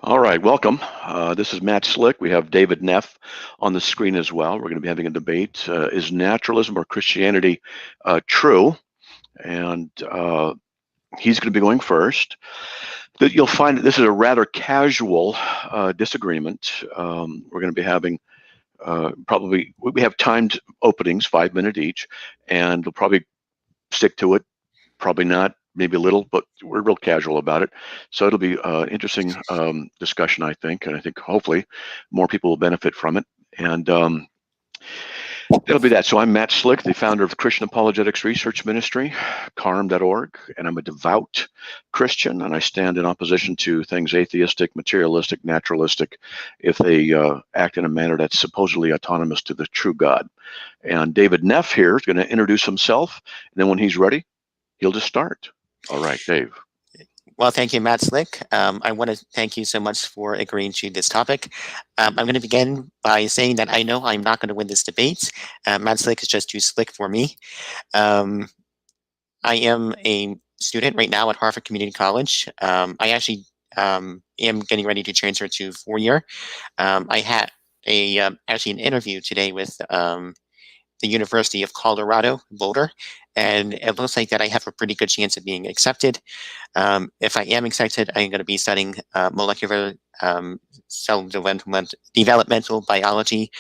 All right, welcome. This is Matt Slick. We have David Neff on the screen as well. We're going to be having a debate. Is naturalism or Christianity true? And he's going to be going first. You'll find that this is a rather casual disagreement. We're going to be having probably, we have timed openings, 5 minutes each, and we'll probably stick to it. Probably not, maybe a little, but we're real casual about it. So it'll be an interesting discussion, I think, and I think hopefully more people will benefit from it. And it'll be that. So I'm Matt Slick, the founder of the Christian Apologetics Research Ministry, carm.org, and I'm a devout Christian, and I stand in opposition to things atheistic, materialistic, naturalistic, if they act in a manner that's supposedly autonomous to the true God. And David Neff here is going to introduce himself, and then when he's ready, he'll just start. All right, Dave. Well, thank you, Matt Slick. I want to thank you so much for agreeing to this topic. I'm going to begin by saying that I know I'm not going to win this debate. Matt Slick is just too slick for me. I am a student right now at Harvard Community College. I actually am getting ready to transfer to 4-year. I had actually an interview today with the University of Colorado, Boulder, and it looks like that I have a pretty good chance of being accepted. If I am accepted, I'm going to be studying molecular cell developmental biology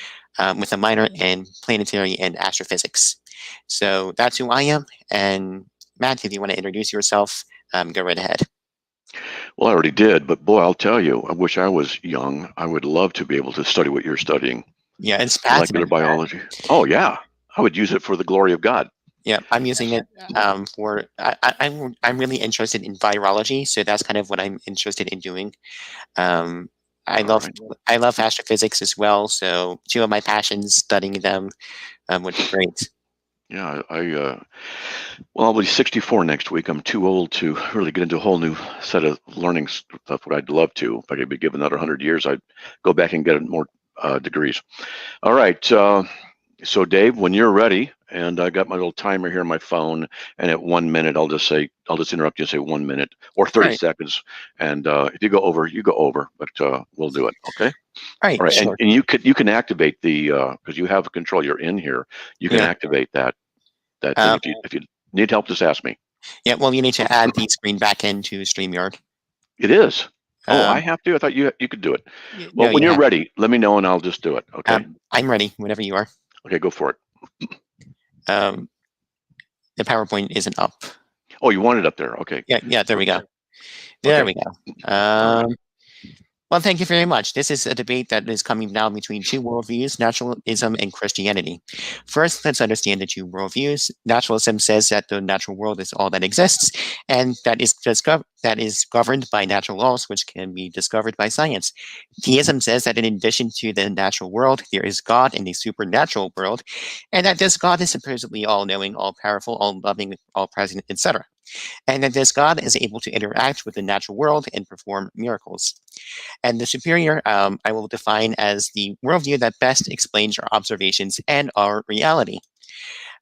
with a minor in planetary and astrophysics. So that's who I am. And Matt, if you want to introduce yourself, go right ahead. Well, I already did, but boy, I'll tell you, I wish I was young. I would love to be able to study what you're studying. Yeah, it's molecular biology. Oh, yeah. I would use it for the glory of God. Yeah, I'm using it for. I'm really interested in virology, so that's kind of what I'm interested in doing. I love astrophysics as well, so two of my passions, studying them, would be great. Yeah, well, I'll be 64 next week. I'm too old to really get into a whole new set of learning stuff. What I'd love to, if I could be given another 100 years, I'd go back and get more degrees. All right. So Dave, when you're ready, and I got my little timer here on my phone, and at 1 minute, I'll just interrupt you and say 1 minute or 30 seconds. And if you go over, you go over, but we'll do it. Okay. All right. Sure. And you can activate the, because you have control, you're in here. You can activate that thing. If you need help, just ask me. Yeah. Well, you need to add the screen back into StreamYard. It is. Oh, I have to? I thought you could do it. Well, when you're ready, let me know and I'll just do it. Okay. I'm ready whenever you are. Okay, go for it. The PowerPoint isn't up. Oh, you want it up there? Okay. Yeah. There we go. There we go. Well, thank you very much. This is a debate that is coming now between two worldviews, naturalism and Christianity. First, let's understand the two worldviews. Naturalism says that the natural world is all that exists, and that is governed by natural laws, which can be discovered by science. Theism says that in addition to the natural world, there is God in the supernatural world, and that this God is supposedly all-knowing, all-powerful, all-loving, all-present, etc. And that this God is able to interact with the natural world and perform miracles. And the superior, I will define as the worldview that best explains our observations and our reality.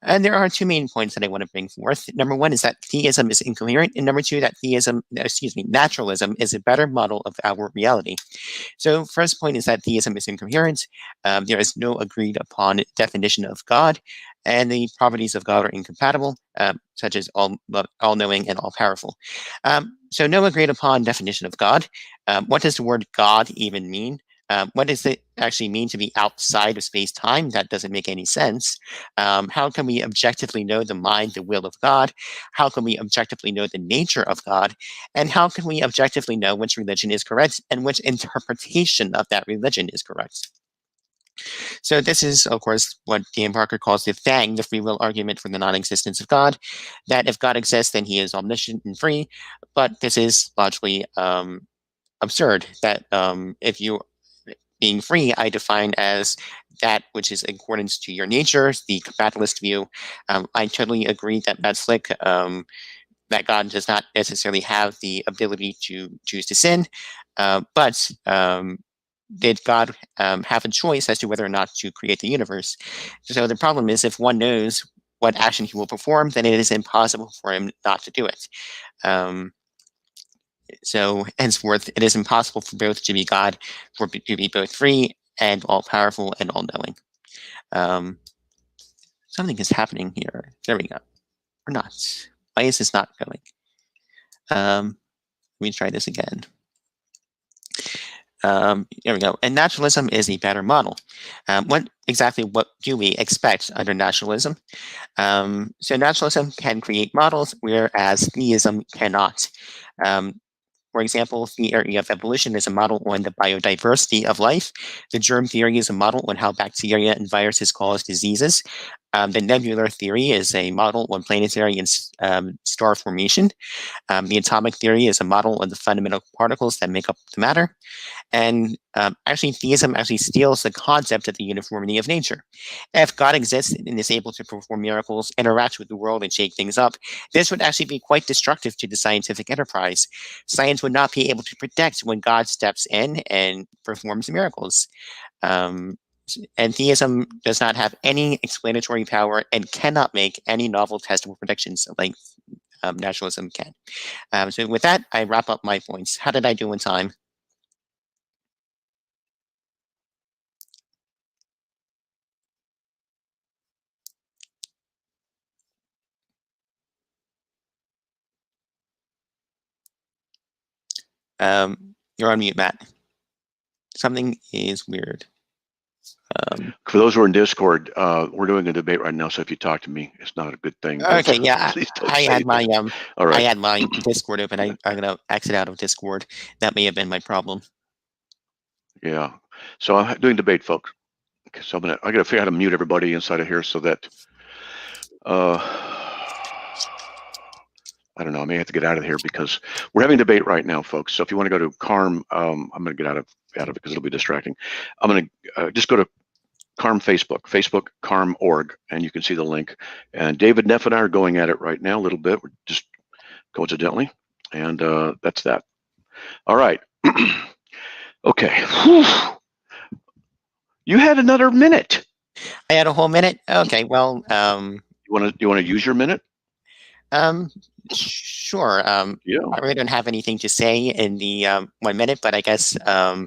And there are two main points that I want to bring forth. Number one is that theism is incoherent, and number two, that naturalism is a better model of our reality. So first point is that theism is incoherent. There is no agreed upon definition of God, and the properties of God are incompatible, such as all-knowing and all-powerful. So no agreed upon definition of God. What does the word God even mean? What does it actually mean to be outside of space-time? That doesn't make any sense. How can we objectively know the mind, the will of God? How can we objectively know the nature of God? And how can we objectively know which religion is correct and which interpretation of that religion is correct? So this is, of course, what Dan Parker calls the FANG, the free will argument for the non-existence of God, that if God exists, then he is omniscient and free. But this is logically absurd, that if you being free, I define as that which is in accordance to your nature, the compatibilist view. I totally agree that Matt Slick, that God does not necessarily have the ability to choose to sin, but did God have a choice as to whether or not to create the universe? So the problem is, if one knows what action he will perform, then it is impossible for him not to do it. So henceforth, it is impossible for both to be God, for to be both free and all-powerful and all-knowing. Something is happening here. There we go. Or not. Why is this not going? Let me try this again. There we go. And naturalism is a better model. What do we expect under naturalism? So naturalism can create models, whereas theism cannot. For example, theory of evolution is a model on the biodiversity of life. The germ theory is a model on how bacteria and viruses cause diseases. The nebular theory is a model on planetary and star formation. The atomic theory is a model on the fundamental particles that make up the matter. And actually, theism actually steals the concept of the uniformity of nature. If God exists and is able to perform miracles, interact with the world, and shake things up, this would actually be quite destructive to the scientific enterprise. Science would not be able to predict when God steps in and performs miracles. And theism does not have any explanatory power and cannot make any novel testable predictions like naturalism can. So with that, I wrap up my points. How did I do in time? You're on mute, Matt. Something is weird. For those who are in Discord, we're doing a debate right now, so if you talk to me, it's not a good thing. Okay, yeah, I had my All right. I had my Discord open. I'm gonna exit out of Discord. That may have been my problem. Yeah. So I'm doing debate, folks. Okay, so I gotta figure out how to mute everybody inside of here so that I don't know. I may have to get out of here because we're having debate right now, folks. So if you want to go to Carm, I'm going to get out of it because it'll be distracting. I'm going to just go to Carm Facebook Carm.org, and you can see the link. And David, Neff, and I are going at it right now a little bit. We're just coincidentally, and that's that. All right. Okay. Whew. You had another minute. I had a whole minute. Okay. Well, you want to use your minute? Sure. Yeah. I really don't have anything to say in the 1 minute, but I guess I'll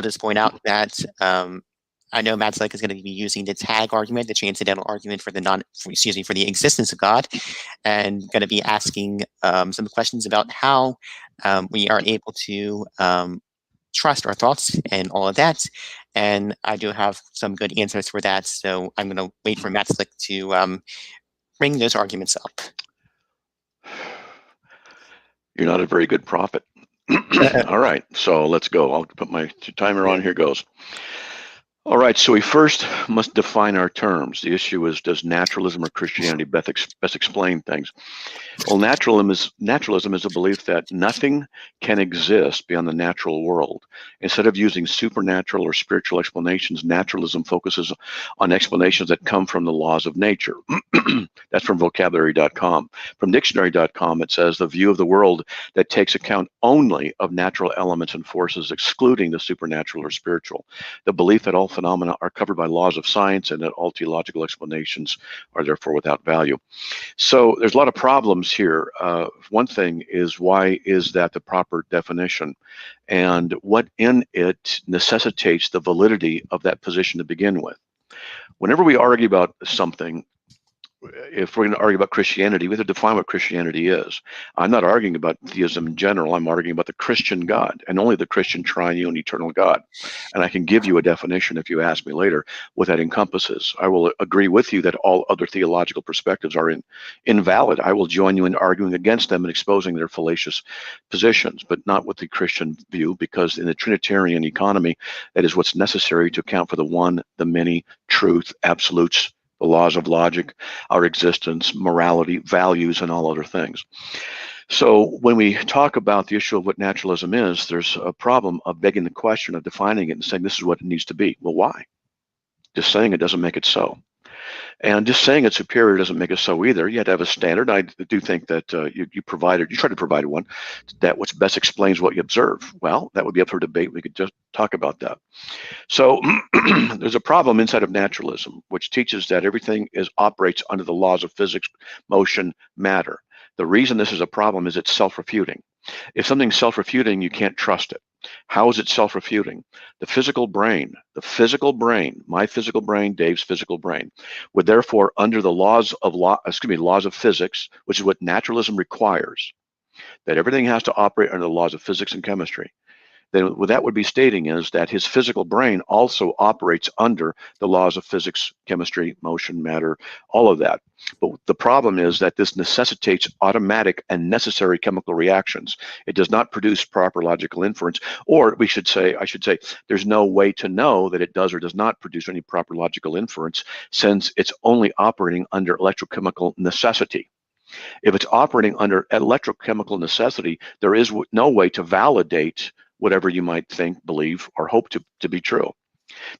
just point out that I know Matt Slick is going to be using the tag argument, the transcendental argument for the existence of God, and going to be asking some questions about how we are able to trust our thoughts and all of that. And I do have some good answers for that. So I'm going to wait for Matt Slick to bring those arguments up. You're not a very good prophet. All right, so let's go. I'll put my timer on. Here goes. All right, so we first must define our terms. The issue is, does naturalism or Christianity best explain things? Well, naturalism is a belief that nothing can exist beyond the natural world. Instead of using supernatural or spiritual explanations, naturalism focuses on explanations that come from the laws of nature. That's from vocabulary.com. From dictionary.com, it says the view of the world that takes account only of natural elements and forces, excluding the supernatural or spiritual. The belief that all phenomena are covered by laws of science and that all theological explanations are therefore without value. So there's a lot of problems here. One thing is, why is that the proper definition? And what in it necessitates the validity of that position to begin with? Whenever we argue about something, if we're going to argue about Christianity, we have to define what Christianity is. I'm not arguing about theism in general. I'm arguing about the Christian God and only the Christian triune eternal God. And I can give you a definition if you ask me later what that encompasses. I will agree with you that all other theological perspectives are invalid. I will join you in arguing against them and exposing their fallacious positions, but not with the Christian view, because in the Trinitarian economy, that is what's necessary to account for the one, the many, truth, absolutes, the laws of logic, our existence, morality, values, and all other things. So when we talk about the issue of what naturalism is, there's a problem of begging the question of defining it and saying this is what it needs to be. Well, why? Just saying it doesn't make it so. And just saying it's superior doesn't make it so either. You have to have a standard. I do think that you try to provide one that which best explains what you observe. Well, that would be up for debate. We could just talk about that. So there's a problem inside of naturalism, which teaches that everything operates under the laws of physics, motion, matter. The reason this is a problem is it's self-refuting. If something's self-refuting, you can't trust it. How is it self-refuting? The physical brain, my physical brain, Dave's physical brain, would therefore, under the laws of physics, which is what naturalism requires, that everything has to operate under the laws of physics and chemistry, then what that would be stating is that his physical brain also operates under the laws of physics, chemistry, motion, matter, all of that. But the problem is that this necessitates automatic and necessary chemical reactions. It does not produce proper logical inference, or I should say, there's no way to know that it does or does not produce any proper logical inference, since it's only operating under electrochemical necessity. If it's operating under electrochemical necessity, there is no way to validate whatever you might think, believe, or hope to be true.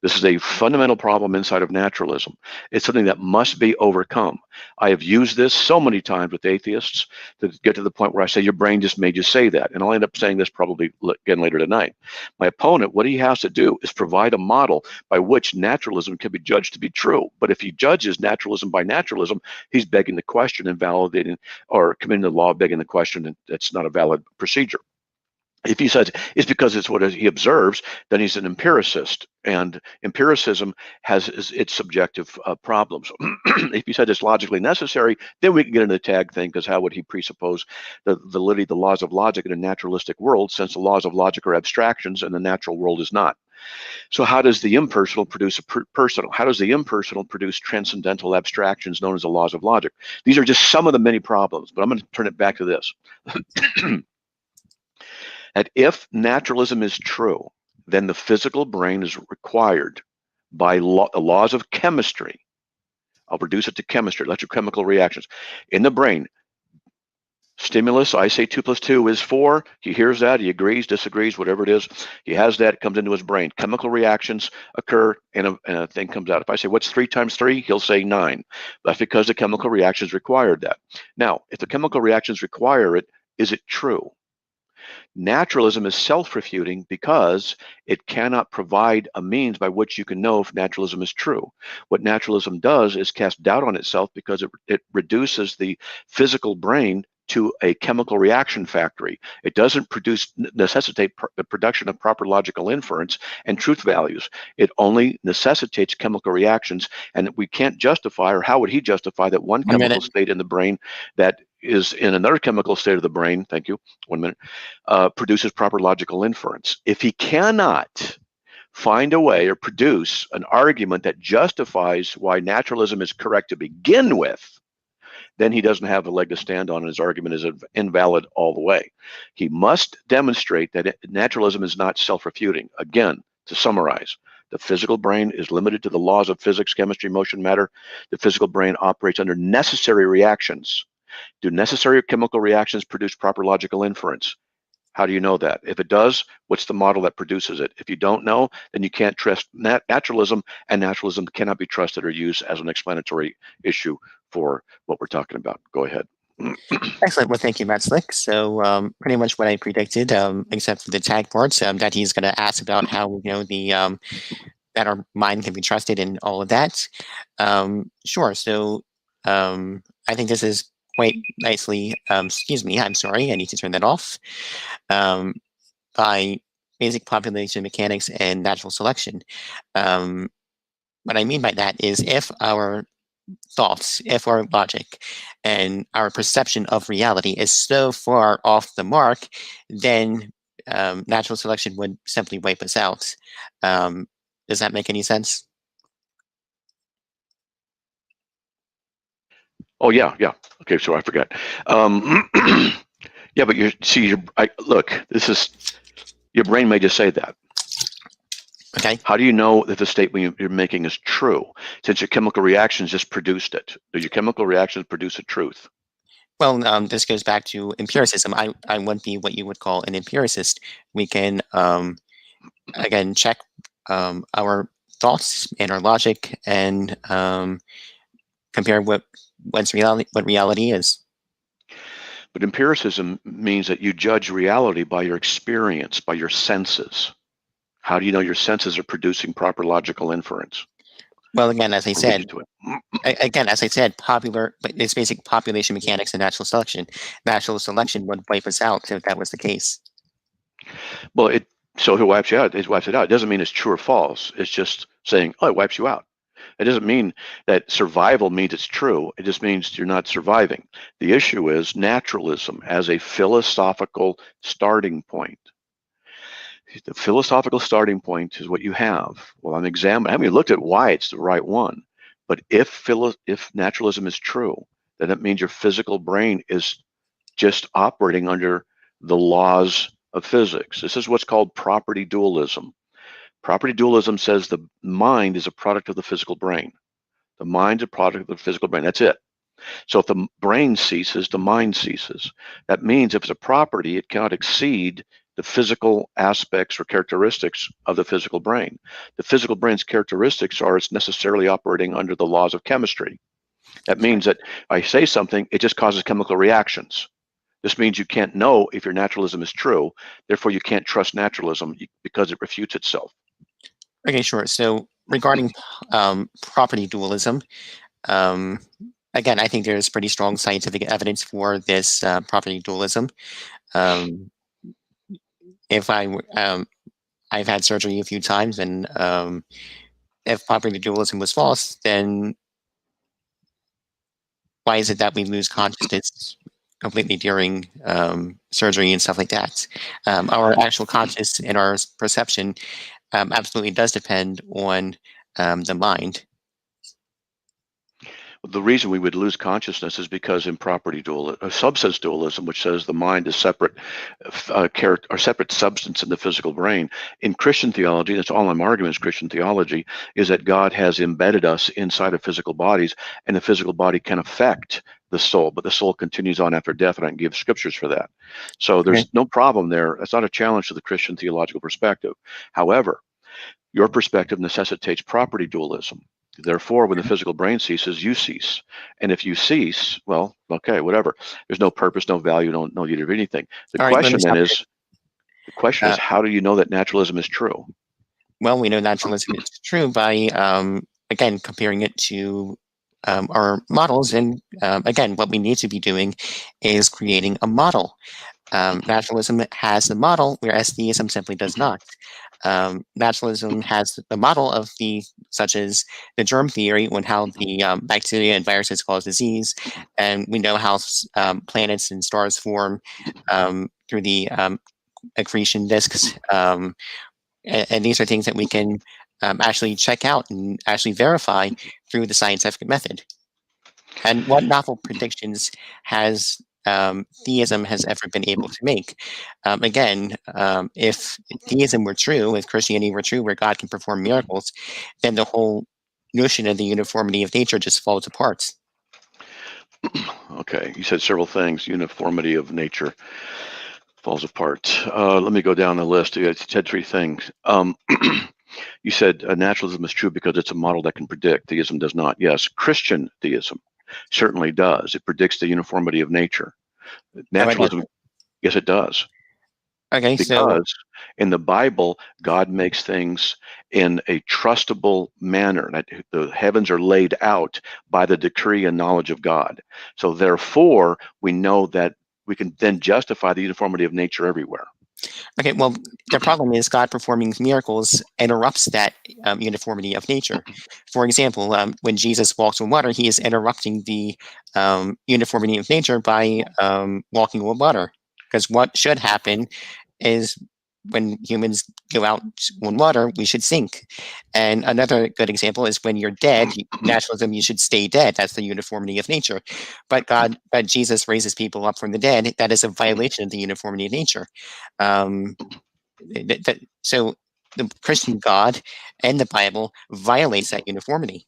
This is a fundamental problem inside of naturalism. It's something that must be overcome. I have used this so many times with atheists to get to the point where I say, your brain just made you say that. And I'll end up saying this probably again later tonight. My opponent, what he has to do is provide a model by which naturalism can be judged to be true. But if he judges naturalism by naturalism, he's begging the question and validating, or committing the law of begging the question, and that's not a valid procedure. If he says it's because it's what he observes, then he's an empiricist, and empiricism has its subjective problems. If he said it's logically necessary, then we can get into the tag thing, because how would he presuppose the validity of the laws of logic in a naturalistic world, since the laws of logic are abstractions and the natural world is not? So how does the impersonal produce personal? How does the impersonal produce transcendental abstractions known as the laws of logic? These are just some of the many problems, but I'm going to turn it back to this. That if naturalism is true, then the physical brain is required by the laws of chemistry. I'll reduce it to chemistry, electrochemical reactions. In the brain, stimulus, I say 2 + 2 is 4. He hears that, he agrees, disagrees, whatever it is. He has that, it comes into his brain. Chemical reactions occur, and a thing comes out. If I say, what's 3 × 3? He'll say 9. That's because the chemical reactions required that. Now, if the chemical reactions require it, is it true? Naturalism is self-refuting because it cannot provide a means by which you can know if naturalism is true. What naturalism does is cast doubt on itself, because it reduces the physical brain to a chemical reaction factory. It doesn't necessitate the production of proper logical inference and truth values. It only necessitates chemical reactions, and we can't justify, or how would he justify, that one chemical state in the brain that is in another chemical state of the brain, thank you, 1 minute, produces proper logical inference. If he cannot find a way or produce an argument that justifies why naturalism is correct to begin with, then he doesn't have a leg to stand on, and his argument is invalid all the way. He must demonstrate that naturalism is not self-refuting. Again, to summarize, the physical brain is limited to the laws of physics, chemistry, motion, matter. The physical brain operates under necessary reactions. Do necessary chemical reactions produce proper logical inference? How do you know that? If it does, what's the model that produces it? If you don't know, then you can't trust naturalism, and naturalism cannot be trusted or used as an explanatory issue for what we're talking about. Go ahead. Excellent. Well, thank you, Matt Slick. So pretty much what I predicted, except for the tag parts, that he's going to ask about how we know that our mind can be trusted and all of that. Sure. So I think this is quite nicely, excuse me, I'm sorry, I need to turn that off, by basic population mechanics and natural selection. What I mean by that is, if our thoughts, if our logic and our perception of reality is so far off the mark, then natural selection would simply wipe us out. Does that make any sense? Oh yeah. Okay, so I forgot. Yeah, but look, this is, your brain may just say that. Okay. How do you know that the statement you're making is true, since your chemical reactions just produced it? Do your chemical reactions produce a truth? Well, this goes back to empiricism. I wouldn't be what you would call an empiricist. We can, again, check our thoughts and our logic, and compare what reality is. But empiricism means that you judge reality by your experience, by your senses. How do you know your senses are producing proper logical inference? Well, again, as I said, it's basic population mechanics and natural selection. Natural selection would wipe us out if that was the case. Well, so it wipes you out. It wipes it out. It doesn't mean it's true or false. It's just saying, oh, it wipes you out. It doesn't mean that survival means it's true. It just means you're not surviving. The issue is naturalism as a philosophical starting point. The philosophical starting point is what you have. Well, I'm examining. I haven't looked at why it's the right one. But if naturalism is true, then it means your physical brain is just operating under the laws of physics. This is what's called property dualism. Property dualism says the mind is a product of the physical brain. The mind's a product of the physical brain. That's it. So if the brain ceases, the mind ceases. That means if it's a property, it cannot exceed the physical aspects or characteristics of the physical brain. The physical brain's characteristics are it's necessarily operating under the laws of chemistry. That means that I say something, it just causes chemical reactions. This means you can't know if your naturalism is true. Therefore, you can't trust naturalism because it refutes itself. Okay, sure. So regarding property dualism, again, I think there's pretty strong scientific evidence for this property dualism. If I've had surgery a few times, and if property dualism was false, then why is it that we lose consciousness completely during surgery and stuff like that? Our actual consciousness and our perception absolutely does depend on the mind. The reason we would lose consciousness is because in property dualism, substance dualism, which says the mind is separate character or separate substance in the physical brain. In Christian theology, that's all I'm arguing is Christian theology, is that God has embedded us inside of physical bodies, and the physical body can affect the soul, but the soul continues on after death, and I can give scriptures for that. So there's no problem there. It's not a challenge to the Christian theological perspective. However, your perspective necessitates property dualism. Therefore, when the physical brain ceases, you cease. And if you cease, well, okay, whatever. There's no purpose, no value, no need of anything. The question is, how do you know that naturalism is true? Well, we know naturalism is true by, again, comparing it to our models. And again, what we need to be doing is creating a model. Naturalism has the model, whereas theism simply does not. Naturalism has the model of such as the germ theory on how the bacteria and viruses cause disease, and we know how planets and stars form through the accretion disks, and these are things that we can actually check out and actually verify through the scientific method. And what novel predictions has theism has ever been able to make? Again, if theism were true, if Christianity were true, where God can perform miracles, then the whole notion of the uniformity of nature just falls apart. Okay, you said several things. Uniformity of nature falls apart. Let me go down the list. You said three things. You said naturalism is true because it's a model that can predict. Theism does not. Yes, Christian theism certainly does. It predicts the uniformity of nature. Naturalism, yes, it does. Okay, because in the Bible, God makes things in a trustable manner. The heavens are laid out by the decree and knowledge of God. So therefore, we know that we can then justify the uniformity of nature everywhere. Okay, well, the problem is God performing miracles interrupts that uniformity of nature. For example, when Jesus walks on water, he is interrupting the uniformity of nature by walking on water. Because what should happen is when humans go out on water, we should sink. And another good example is when you're dead, naturalism, you should stay dead. That's the uniformity of nature. But Jesus raises people up from the dead. That is a violation of the uniformity of nature. So the Christian God and the Bible violates that uniformity.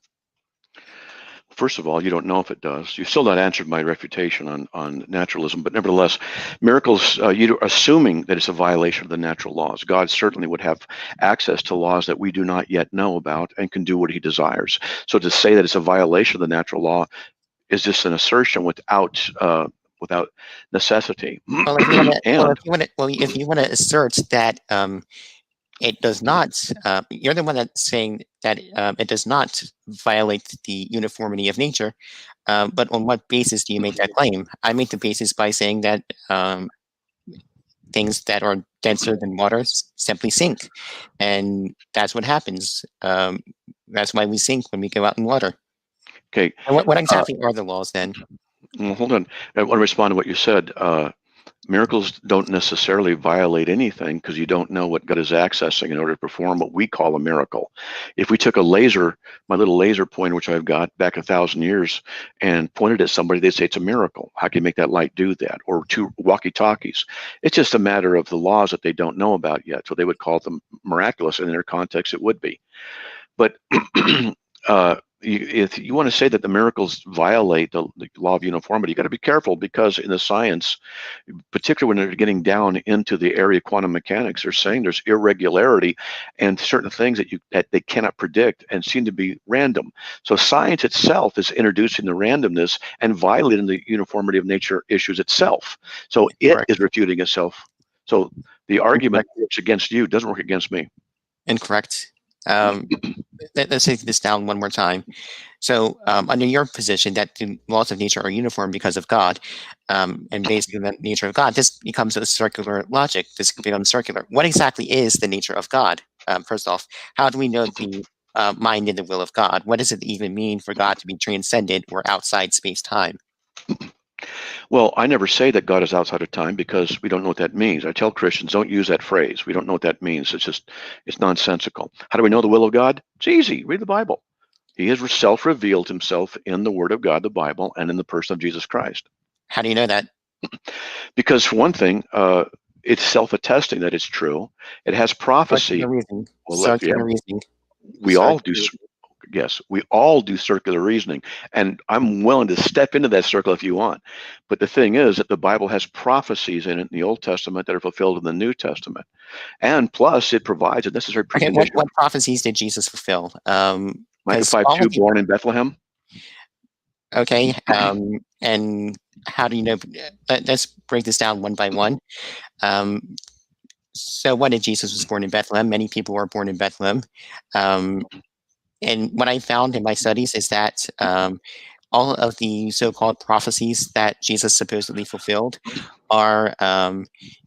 First of all, you don't know if it does. You've still not answered my refutation on naturalism, but nevertheless, miracles, you're assuming that it's a violation of the natural laws. God certainly would have access to laws that we do not yet know about and can do what he desires. So to say that it's a violation of the natural law is just an assertion without necessity. Well, if you want to assert that it does not. You're the one that's saying that it does not violate the uniformity of nature. But on what basis do you make that claim? I make the basis by saying that things that are denser than water simply sink, and that's what happens. That's why we sink when we go out in water. Okay. And what exactly are the laws then? Well, hold on. I want to respond to what you said. Miracles don't necessarily violate anything because you don't know what God is accessing in order to perform what we call a miracle. If we took a laser, my little laser pointer, which I've got back 1,000 years, and pointed at somebody, they'd say it's a miracle. How can you make that light do that? Or two walkie-talkies. It's just a matter of the laws that they don't know about yet. So they would call them miraculous, and in their context, it would be. But if you want to say that the miracles violate the law of uniformity, you got to be careful, because in the science, particularly when they're getting down into the area of quantum mechanics, they're saying there's irregularity and certain things that they cannot predict and seem to be random. So science itself is introducing the randomness and violating the uniformity of nature issues itself. So it is refuting itself. So the argument works against you, doesn't work against me. Incorrect. Let's take this down one more time. So under your position that the laws of nature are uniform because of God, and basically the nature of God, this becomes a circular logic. This becomes circular. What exactly is the nature of God? First off, how do we know the mind and the will of God? What does it even mean for God to be transcendent or outside space-time? Well, I never say that God is outside of time, because we don't know what that means. I tell Christians, don't use that phrase. We don't know what that means. It's nonsensical. How do we know the will of God? It's easy. Read the Bible. He has self-revealed himself in the Word of God, the Bible, and in the person of Jesus Christ. How do you know that? Because for one thing, it's self-attesting that it's true. It has prophecy. Circular reasoning. We all do. Yes, we all do circular reasoning, and I'm willing to step into that circle if you want. But the thing is that the Bible has prophecies in it in the Old Testament that are fulfilled in the New Testament, and plus it provides a necessary precondition. Okay, what prophecies did Jesus fulfill? Micah 5:2, born in Bethlehem. Okay, and how do you know? Let's break this down one by one. So when Jesus was born in Bethlehem, many people were born in Bethlehem. And what I found in my studies is that all of the so-called prophecies that Jesus supposedly fulfilled are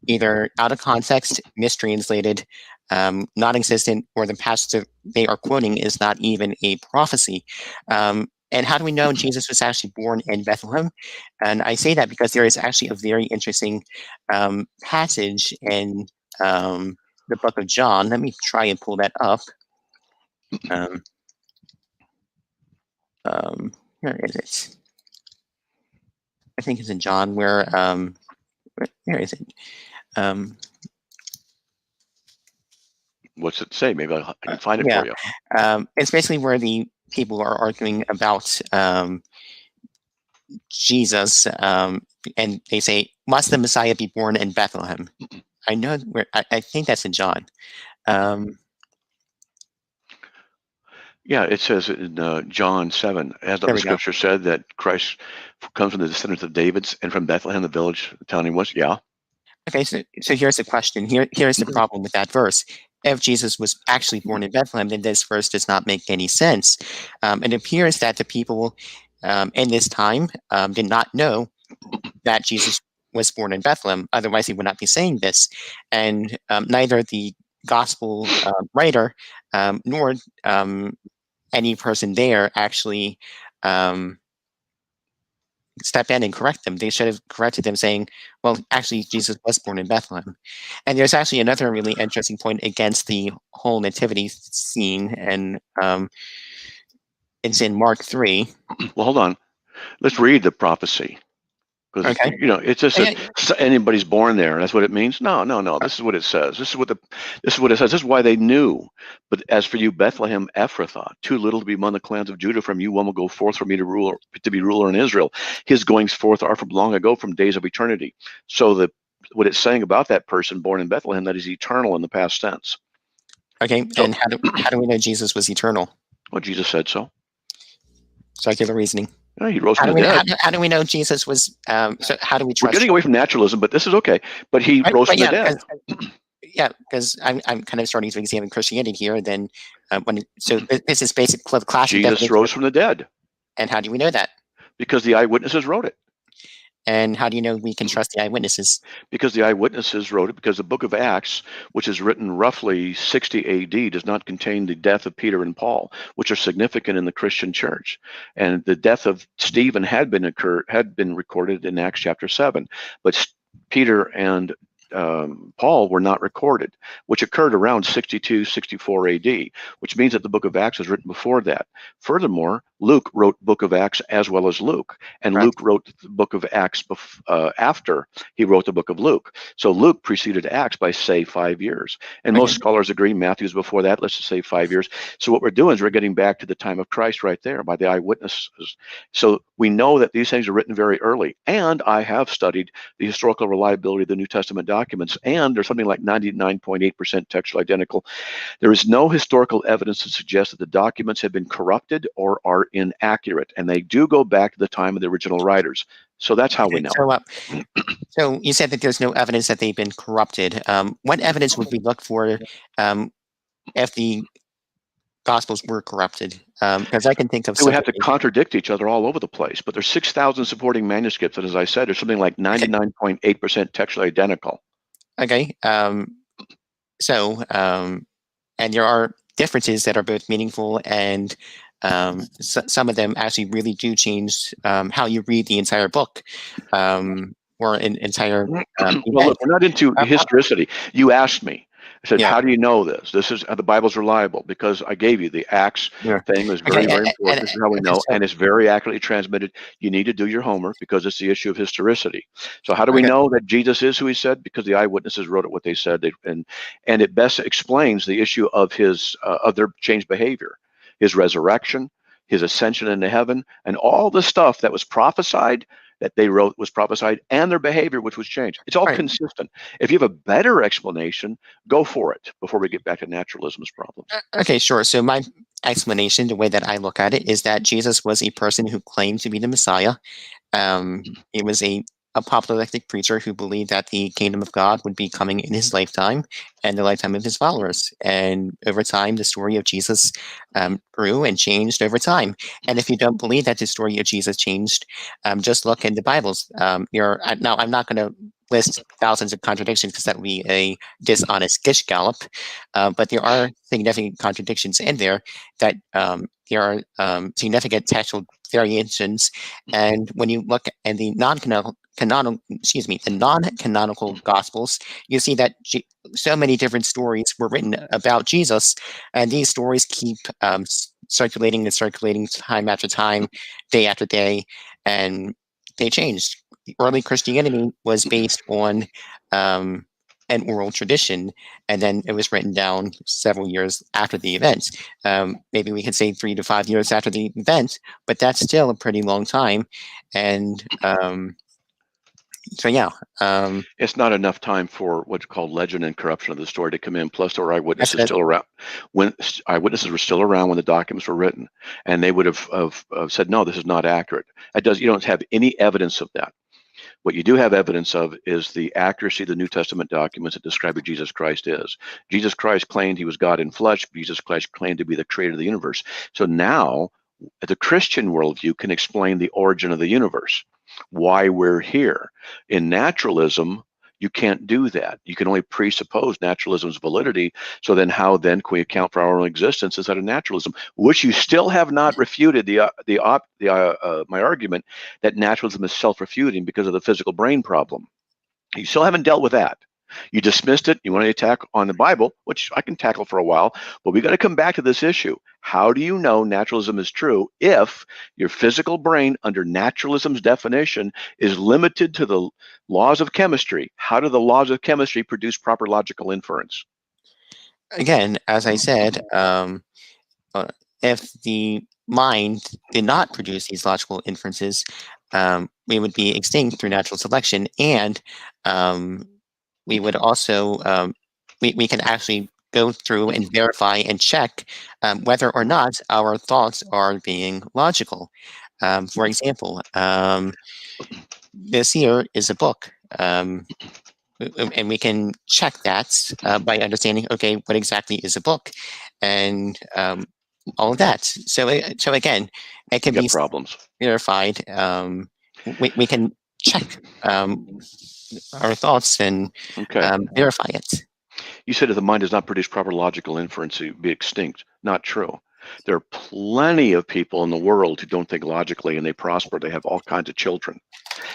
either out of context, mistranslated, non-existent, or the passage they are quoting is not even a prophecy. And how do we know Jesus was actually born in Bethlehem? And I say that because there is actually a very interesting passage in the book of John. Let me try and pull that up. Where is it? I think it's in John where is it? What's it say? Maybe I can find it for you. It's basically where the people are arguing about Jesus, and they say, must the Messiah be born in Bethlehem? I know where, I think that's in John. Yeah, it says in John 7, as the scripture said, that Christ comes from the descendants of David's and from Bethlehem, the village, the town he was. Yeah. Okay, so here's the question. Here's the problem with that verse. If Jesus was actually born in Bethlehem, then this verse does not make any sense. It appears that the people in this time did not know that Jesus was born in Bethlehem. Otherwise, he would not be saying this. And neither the gospel writer nor any person there actually step in and correct them. They should have corrected them, saying, well, actually, Jesus was born in Bethlehem. And there's actually another really interesting point against the whole nativity scene, and it's in Mark 3. Well, hold on. Let's read the prophecy. Because, it's just that anybody's born there. That's what it means. No. This is what it says. This is what it says. This is why they knew. But as for you, Bethlehem Ephrathah, too little to be among the clans of Judah, from you one will go forth for me to be ruler in Israel. His goings forth are from long ago, from days of eternity. So what it's saying about that person born in Bethlehem, that is eternal in the past tense. Okay, so, and how do we know Jesus was eternal? Well, Jesus said so. Circular reasoning. Yeah, he rose from the dead. How do we know Jesus was? So how do we trust? We're getting away from naturalism, but this is okay. But he rose from the dead. yeah, because I'm kind of starting to examine Christianity here. Then this is basically the classic Jesus definition. rose from the dead. And how do we know that? Because the eyewitnesses wrote it. And how do you know we can trust the eyewitnesses? Because the eyewitnesses wrote it, because the book of Acts, which is written roughly 60 AD, does not contain the death of Peter and Paul, which are significant in the Christian church. And the death of Stephen had been recorded in Acts chapter 7, but Peter and Paul were not recorded, which occurred around 62, 64 AD, which means that the book of Acts was written before that. Furthermore, Luke wrote book of Acts as well as Luke, and Luke wrote the book of Acts after he wrote the book of Luke. So Luke preceded Acts by, say, 5 years. And most scholars agree Matthew's before that, let's just say 5 years. So what we're doing is we're getting back to the time of Christ right there by the eyewitnesses. So we know that these things are written very early. And I have studied the historical reliability of the New Testament documents, and there's something like 99.8% textual identical. There is no historical evidence to suggest that the documents have been corrupted or are inaccurate, and they do go back to the time of the original writers. So that's how we know. So you said that there's no evidence that they've been corrupted. What evidence would we look for if the Gospels were corrupted? Because I can think of. They would have to contradict each other all over the place. But there's 6,000 supporting manuscripts, and as I said, there's something like 99.8% textually identical. Okay. And there are differences that are both meaningful and some of them actually really do change how you read the entire book or an entire. Well, look, we're not into historicity. You asked me. I said, how do you know this? This is the Bible's reliable because I gave you the Acts thing was very, very important. This is how we know, and it's very accurately transmitted. You need to do your homework because it's the issue of historicity. So how do we know that Jesus is who he said? Because the eyewitnesses wrote it what they said, and it best explains the issue of his of their changed behavior, his resurrection, his ascension into heaven, and all the stuff that was prophesied that they wrote was prophesied, and their behavior, which was changed. It's all consistent. If you have a better explanation, go for it before we get back to naturalism's problems. Okay, sure. So my explanation, the way that I look at it, is that Jesus was a person who claimed to be the Messiah. He was a apoplectic preacher who believed that the kingdom of God would be coming in his lifetime and the lifetime of his followers. And over time, the story of Jesus grew and changed over time. And if you don't believe that the story of Jesus changed, just look in the Bibles. Now, I'm not going to list thousands of contradictions because that would be a dishonest gish gallop. But there are significant contradictions in there that there are significant textual variations. And when you look at the non-canonical Gospels, you see that so many different stories were written about Jesus, and these stories keep circulating time after time, day after day, and they changed. Early Christianity was based on an oral tradition, and then it was written down several years after the event. Maybe we could say 3 to 5 years after the event, but that's still a pretty long time. And so, yeah. It's not enough time for what's called legend and corruption of the story to come in. Plus, there were eyewitnesses still around. When eyewitnesses were still around when the documents were written, and they would have said, "No, this is not accurate." You don't have any evidence of that. What you do have evidence of is the accuracy of the New Testament documents that describe who Jesus Christ is. Jesus Christ claimed he was God in flesh. Jesus Christ claimed to be the creator of the universe. So now, the Christian worldview can explain the origin of the universe, why we're here. In naturalism, you can't do that. You can only presuppose naturalism's validity. So then how then can we account for our own existence instead of naturalism, which you still have not refuted my argument that naturalism is self-refuting because of the physical brain problem. You still haven't dealt with that. You dismissed it. You want to attack on the Bible, which I can tackle for a while, but we got to come back to this issue. How do you know naturalism is true if your physical brain, under naturalism's definition, is limited to the laws of chemistry? How do the laws of chemistry produce proper logical inference? Again, as I said, if the mind did not produce these logical inferences, we would be extinct through natural selection, and we would also we can actually go through and verify and check whether or not our thoughts are being logical. For example, this here is a book. and we can check that by understanding, okay, what exactly is a book, and all of that. So again, it can be problems verified. We can check our thoughts and verify it. You said if the mind does not produce proper logical inference, it would be extinct. Not true. There are plenty of people in the world who don't think logically and they prosper. They have all kinds of children.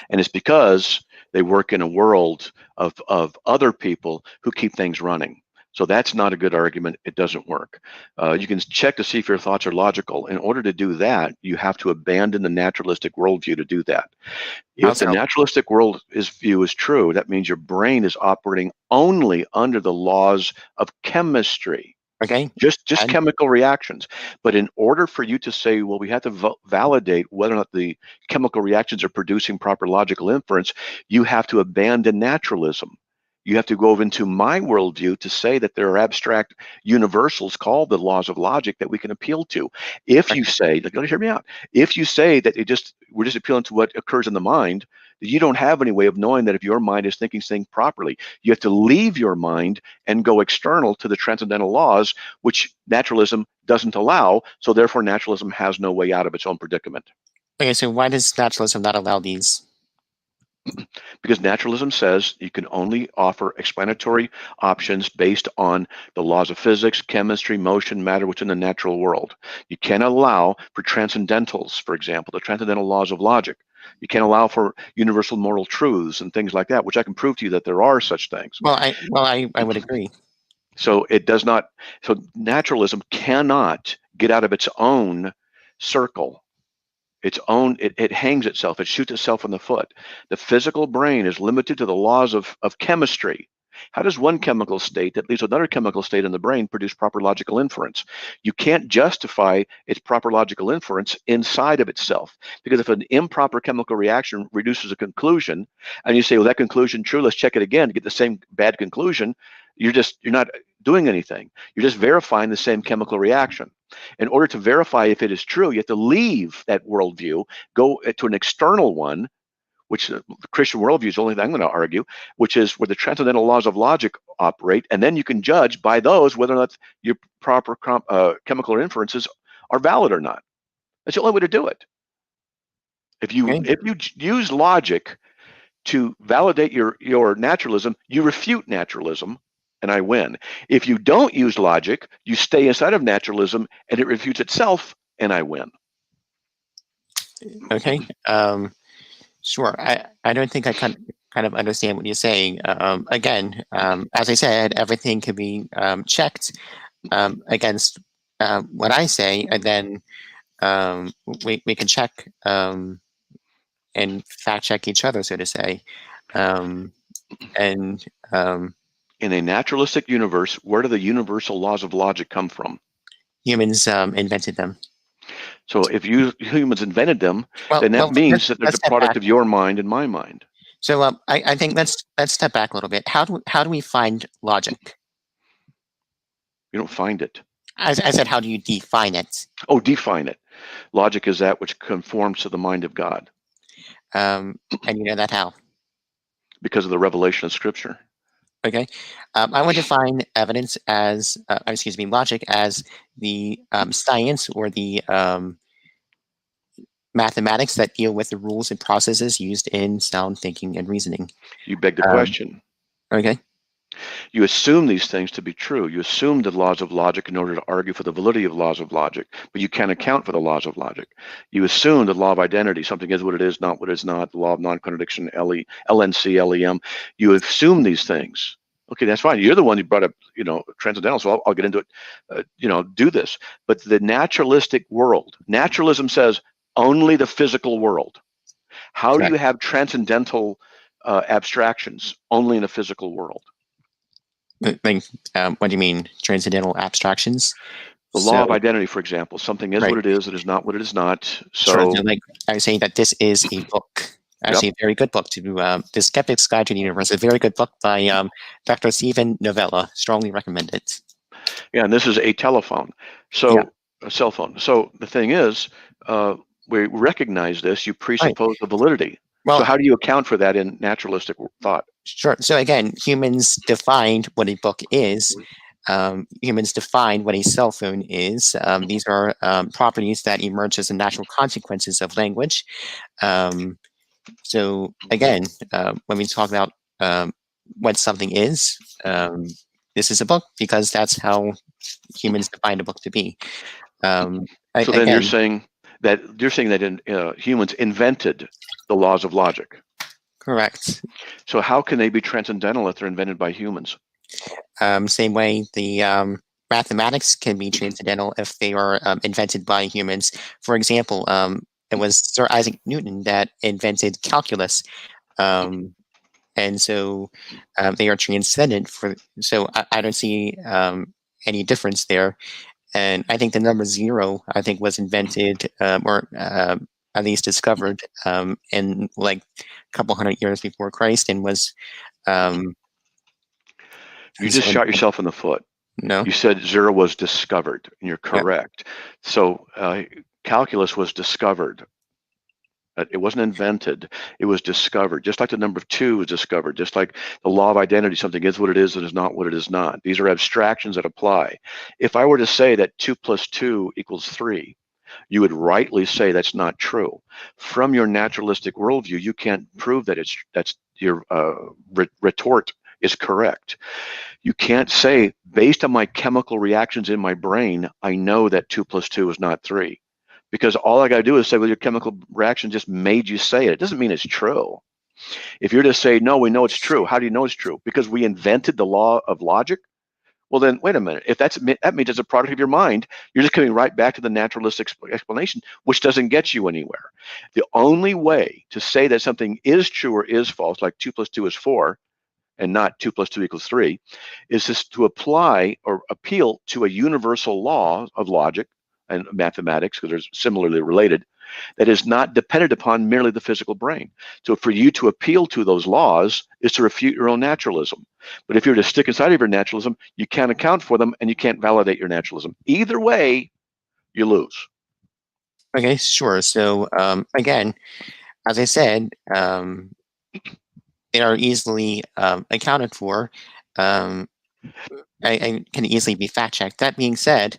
And it's because they work in a world of other people who keep things running. So that's not a good argument. It doesn't work. You can check to see if your thoughts are logical. In order to do that, you have to abandon the naturalistic worldview to do that. If the naturalistic view is true, that means your brain is operating only under the laws of chemistry. Okay. Just chemical reactions. But in order for you to say, well, we have to validate whether or not the chemical reactions are producing proper logical inference, you have to abandon naturalism. You have to go into my worldview to say that there are abstract universals called the laws of logic that we can appeal to. If you say, hear me out, if you say that we're just appealing to what occurs in the mind, you don't have any way of knowing that if your mind is thinking things properly. You have to leave your mind and go external to the transcendental laws, which naturalism doesn't allow. So therefore, naturalism has no way out of its own predicament. Okay, so why does naturalism not allow these? Because naturalism says you can only offer explanatory options based on the laws of physics, chemistry, motion, matter within the natural world. You can't allow for transcendentals, for example, the transcendental laws of logic. You can't allow for universal moral truths and things like that, which I can prove to you that there are such things. Well, I would agree. So it does not. So naturalism cannot get out of its own circle. It hangs itself, it shoots itself in the foot. The physical brain is limited to the laws of chemistry. How does one chemical state that leads to another chemical state in the brain produce proper logical inference? You can't justify its proper logical inference inside of itself, because if an improper chemical reaction reduces a conclusion, and you say, well, that conclusion true, let's check it again to get the same bad conclusion, you're not doing anything. You're just verifying the same chemical reaction. In order to verify if it is true, you have to leave that worldview, go to an external one, which the Christian worldview is the only thing I'm going to argue, which is where the transcendental laws of logic operate, and then you can judge by those whether or not your proper chemical inferences are valid or not. That's the only way to do it. If you use logic to validate your naturalism, you refute naturalism, and I win. If you don't use logic, you stay inside of naturalism and it refutes itself, and I win. Okay. Sure. I don't think I kind of understand what you're saying. Again, as I said, everything can be checked against what I say, and then we can check and fact check each other, so to say. In a naturalistic universe, where do the universal laws of logic come from? Humans invented them. So if humans invented them, then that means that they're the product of your mind and my mind. So I think let's step back a little bit. How do we find logic? You don't find it. I said, how do you define it? Oh, define it. Logic is that which conforms to the mind of God. And you know that how? Because of the revelation of Scripture. Okay. I would define evidence as, logic as the science or the mathematics that deal with the rules and processes used in sound thinking and reasoning. You beg the question. Okay. You assume these things to be true. You assume the laws of logic in order to argue for the validity of laws of logic, but you can't account for the laws of logic. You assume the law of identity, something is what it is, not what it is not, the law of non-contradiction, LNC, LEM. You assume these things. Okay, that's fine. You're the one who brought up, transcendental, so I'll get into it, do this. But the naturalistic world, naturalism says only the physical world. How do you have transcendental abstractions only in a physical world? What do you mean, transcendental abstractions? The law of identity, for example, something is what it is not what it is not. So, I was saying that this is a book, actually a very good book to The Skeptic's Guide to the Universe, a very good book by Dr. Stephen Novella. Strongly recommend it. Yeah, and this is a telephone, so a cell phone. So the thing is, we recognize this. You presuppose the validity. So how do you account for that in naturalistic thought? Sure. So again, humans defined what a book is. Humans define what a cell phone is. These are properties that emerge as the natural consequences of language. So again, when we talk about what something is, this is a book because that's how humans define a book to be. So then you're saying that humans invented the laws of logic. Correct. So how can they be transcendental if they're invented by humans? Same way the mathematics can be transcendental if they are invented by humans. For example, it was Sir Isaac Newton that invented calculus. And so they are transcendent so I don't see any difference there. And I think the number 0, I think, was invented or at least discovered in like a couple hundred years before Christ, and was you just shot yourself in the foot. No. You said 0 was discovered, and you're correct. Yeah. So calculus was discovered. It wasn't invented, it was discovered. Just like the number 2 was discovered, just like the law of identity, something is what it is and is not what it is not. These are abstractions that apply. If I were to say that 2 plus 2 equals 3, you would rightly say that's not true. From your naturalistic worldview, you can't prove that that's your retort is correct. You can't say, based on my chemical reactions in my brain, I know that 2 plus 2 is not 3. Because all I got to do is say, well, your chemical reaction just made you say it. It doesn't mean it's true. If you're to say, no, we know it's true. How do you know it's true? Because we invented the law of logic? Well, then, wait a minute. If that means it's a product of your mind, you're just coming right back to the naturalistic explanation, which doesn't get you anywhere. The only way to say that something is true or is false, like 2 plus 2 is 4, and not 2 plus 2 equals 3, is just to apply or appeal to a universal law of logic and mathematics, because they're similarly related, that is not dependent upon merely the physical brain. So for you to appeal to those laws is to refute your own naturalism. But if you're to stick inside of your naturalism, you can't account for them and you can't validate your naturalism. Either way, you lose. Okay, sure. So again, as I said, they are easily accounted for. I can easily be fact checked. That being said,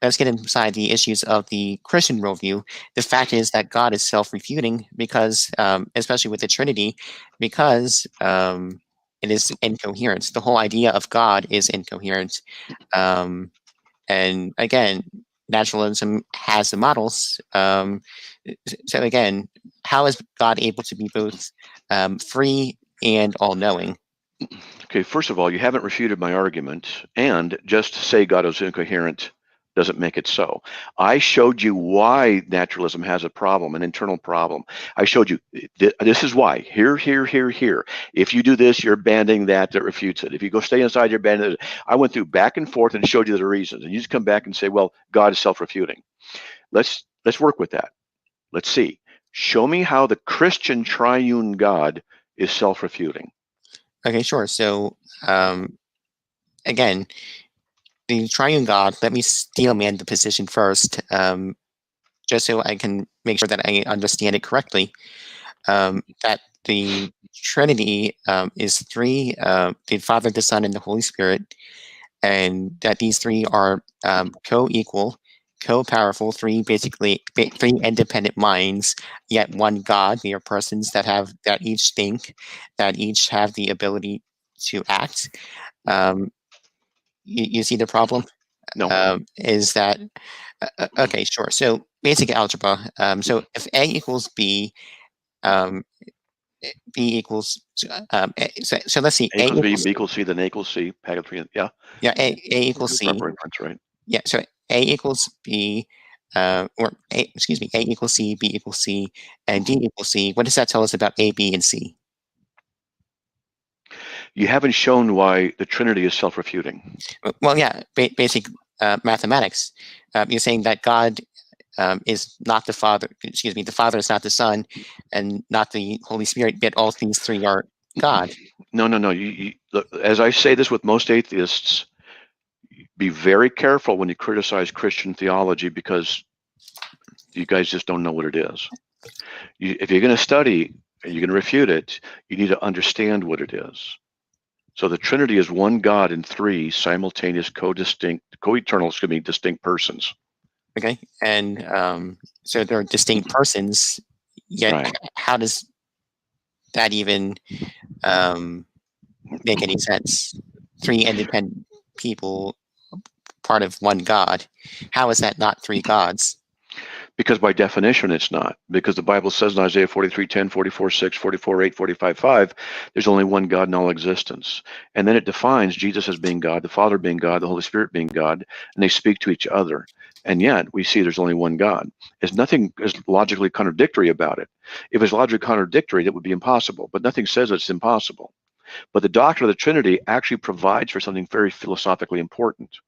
let's get inside the issues of the Christian worldview. The fact is that God is self-refuting because, especially with the Trinity, because it is incoherent. The whole idea of God is incoherent. And again, naturalism has the models. So again, how is God able to be both free and all-knowing? Okay, first of all, you haven't refuted my argument, and just to say God is incoherent doesn't make it so. I showed you why naturalism has a problem, an internal problem. I showed you this is why. Here, here, here, here. If you do this, you're abandoning that refutes it. If you go stay inside, you're abandoning it. I went through back and forth and showed you the reasons, and you just come back and say, well, God is self-refuting. Let's work with that. Let's see. Show me how the Christian triune God is self-refuting. Okay, sure. So again, the triune God, let me steel man the position first, just so I can make sure that I understand it correctly. That the Trinity is 3, the Father, the Son, and the Holy Spirit, and that these 3 are co-equal, co-powerful, 3 basically 3 independent minds, yet one God. They are persons that each think, that each have the ability to act. You see the problem? No. Is that okay? Sure. So basic algebra. So if A equals B, B equals. So let's see. A equals B, B equals C, then A equals C. Yeah. Yeah. A equals C. Reference, right? Yeah. So A equals B, excuse me. A equals C, B equals C, and D equals C. What does that tell us about A, B, and C? You haven't shown why the Trinity is self-refuting. Well, yeah. Basic mathematics. You're saying that God is not the Father. Excuse me. The Father is not the Son, and not the Holy Spirit. Yet all these 3 are God. No. As I say this with most atheists, be very careful when you criticize Christian theology, because you guys just don't know what it is. If you're going to study and you're going to refute it, you need to understand what it is. So the Trinity is one God in three simultaneous, co-eternal, distinct persons. Okay, and so they're distinct persons. Yet, right. How does that even make any sense? Three independent people, part of one God. How is that not three gods? Because by definition, it's not. Because the Bible says in Isaiah 43:10, 44:6, 44:8, 45:5, there's only one God in all existence. And then it defines Jesus as being God, the Father being God, the Holy Spirit being God, and they speak to each other. And yet we see there's only one God. There's nothing is logically contradictory about it. If it's logically contradictory, that would be impossible. But nothing says it's impossible. But the doctrine of the Trinity actually provides for something very philosophically important.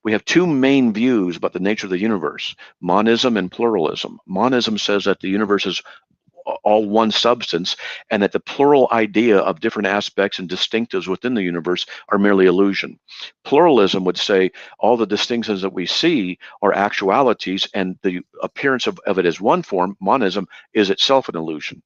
We have two main views about the nature of the universe, monism and pluralism. Monism says that the universe is all one substance and that the plural idea of different aspects and distinctives within the universe are merely illusion. Pluralism would say all the distinctions that we see are actualities and the appearance of it as one form, monism, is itself an illusion.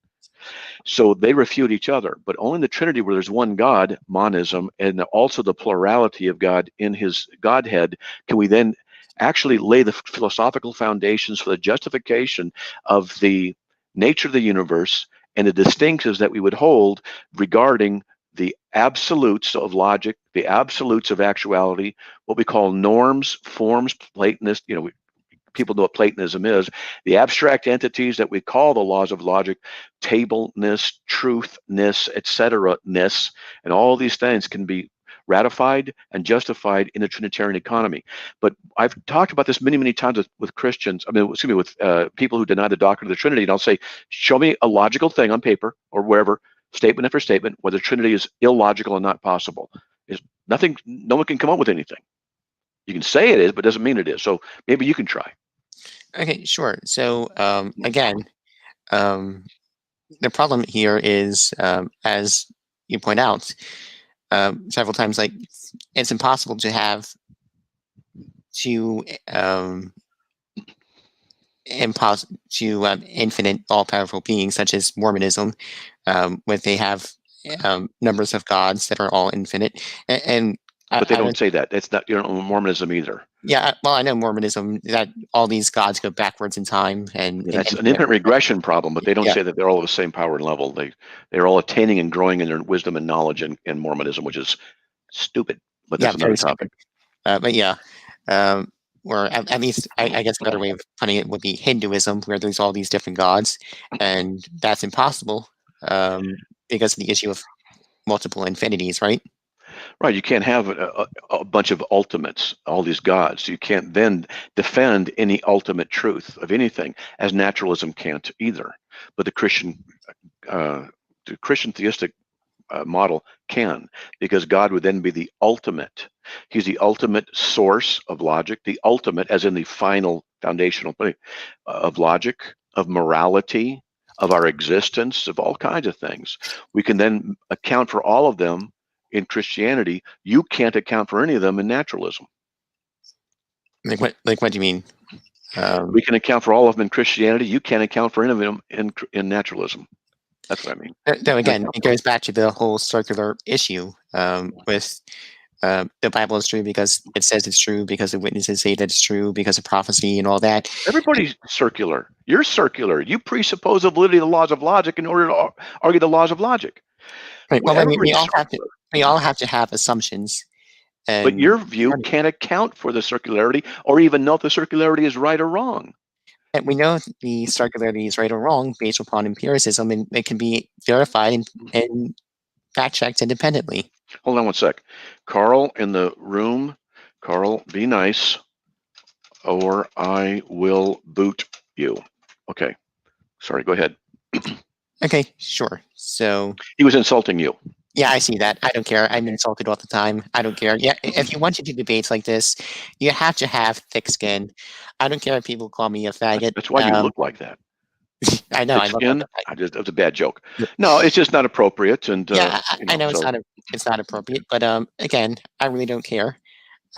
So they refute each other, but only in the Trinity, where there's one God, monism, and also the plurality of God in his Godhead, can we then actually lay the philosophical foundations for the justification of the nature of the universe and the distinctions that we would hold regarding the absolutes of logic, the absolutes of actuality, what we call norms, forms, Platonist, people know what Platonism is, the abstract entities that we call the laws of logic, tableness, truthness, etc.ness, and all these things can be ratified and justified in the Trinitarian economy. But I've talked about this many, many times with Christians, with people who deny the doctrine of the Trinity, and I'll say, show me a logical thing on paper or wherever, statement after statement, where the Trinity is illogical and not possible. Is nothing, no one can come up with anything. You can say it is, but it doesn't mean it is. So maybe you can try. Okay, sure. So again, the problem here is, as you point out several times, like it's impossible to have two infinite, all-powerful beings such as Mormonism, where they have numbers of gods that are all infinite, and but they don't say that. That's not Mormonism either. Yeah, well, I know Mormonism that all these gods go backwards in time, and that's an infinite regression problem. But they don't say that they're all of the same power and level. They're all attaining and growing in their wisdom and knowledge in Mormonism, which is stupid. But that's another topic. But yeah, or at least I guess a better way of putting it would be Hinduism, where there's all these different gods, and that's impossible because of the issue of multiple infinities, right? Right, you can't have a bunch of ultimates, all these gods. You can't then defend any ultimate truth of anything, as naturalism can't either. But the Christian theistic model can, because God would then be the ultimate. He's the ultimate source of logic, the ultimate, as in the final foundational thing of logic, of morality, of our existence, of all kinds of things. We can then account for all of them in Christianity. You can't account for any of them in naturalism. Like what do you mean? We can account for all of them in Christianity. You can't account for any of them in naturalism. That's what I mean. Though again, it goes back to the whole circular issue with the Bible is true because it says it's true, because the witnesses say that it's true, because of prophecy and all that. Everybody's circular. You're circular. You presuppose the validity of the laws of logic in order to argue the laws of logic. Right. Well, I mean, we all have to have assumptions. But your view can't account for the circularity or even know if the circularity is right or wrong. And we know the circularity is right or wrong based upon empiricism, and it can be verified and fact-checked independently. Hold on one sec. Carl in the room. Carl, be nice or I will boot you. Okay. Sorry, go ahead. Okay, sure. So he was insulting you. Yeah, I see that. I don't care. I'm insulted all the time. I don't care. Yeah, if you want to do debates like this, you have to have thick skin. I don't care if people call me a faggot. That's why you look like that. I know. Thick skin. That was a bad joke. No, it's just not appropriate. And yeah, I know it's not appropriate. But again, I really don't care.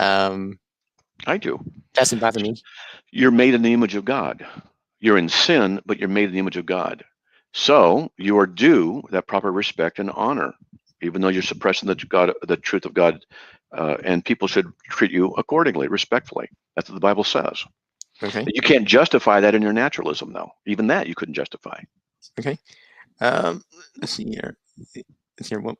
I do. Doesn't bother me. You're made in the image of God. you're in sin, but you're made in the image of God. So you are due that proper respect and honor, even though you're suppressing the truth of God, and people should treat you accordingly, respectfully. That's what the Bible says. Okay. You can't justify that in your naturalism, though. Even that you couldn't justify. Okay. Let's see here. Let's hear what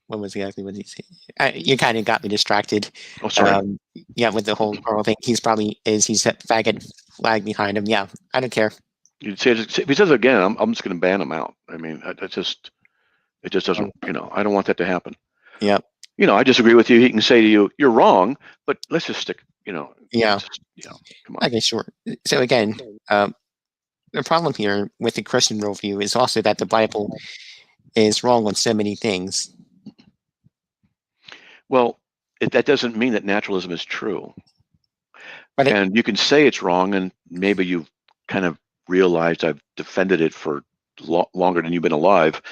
was exactly what he said. You kind of got me distracted. Oh, sorry. Yeah, with the whole Carl thing. He's set faggot flag behind him. Yeah, I don't care. You'd say if he says it again, I'm just going to ban him out. I mean, it just doesn't. I don't want that to happen. Yep. I disagree with you. He can say to you, "You're wrong," but let's just stick. Yeah. Come on. Okay, sure. So again, the problem here with the Christian worldview is also that the Bible is wrong on so many things. Well, that doesn't mean that naturalism is true. And you can say it's wrong, and maybe you've kind of realized I've defended it for longer than you've been alive,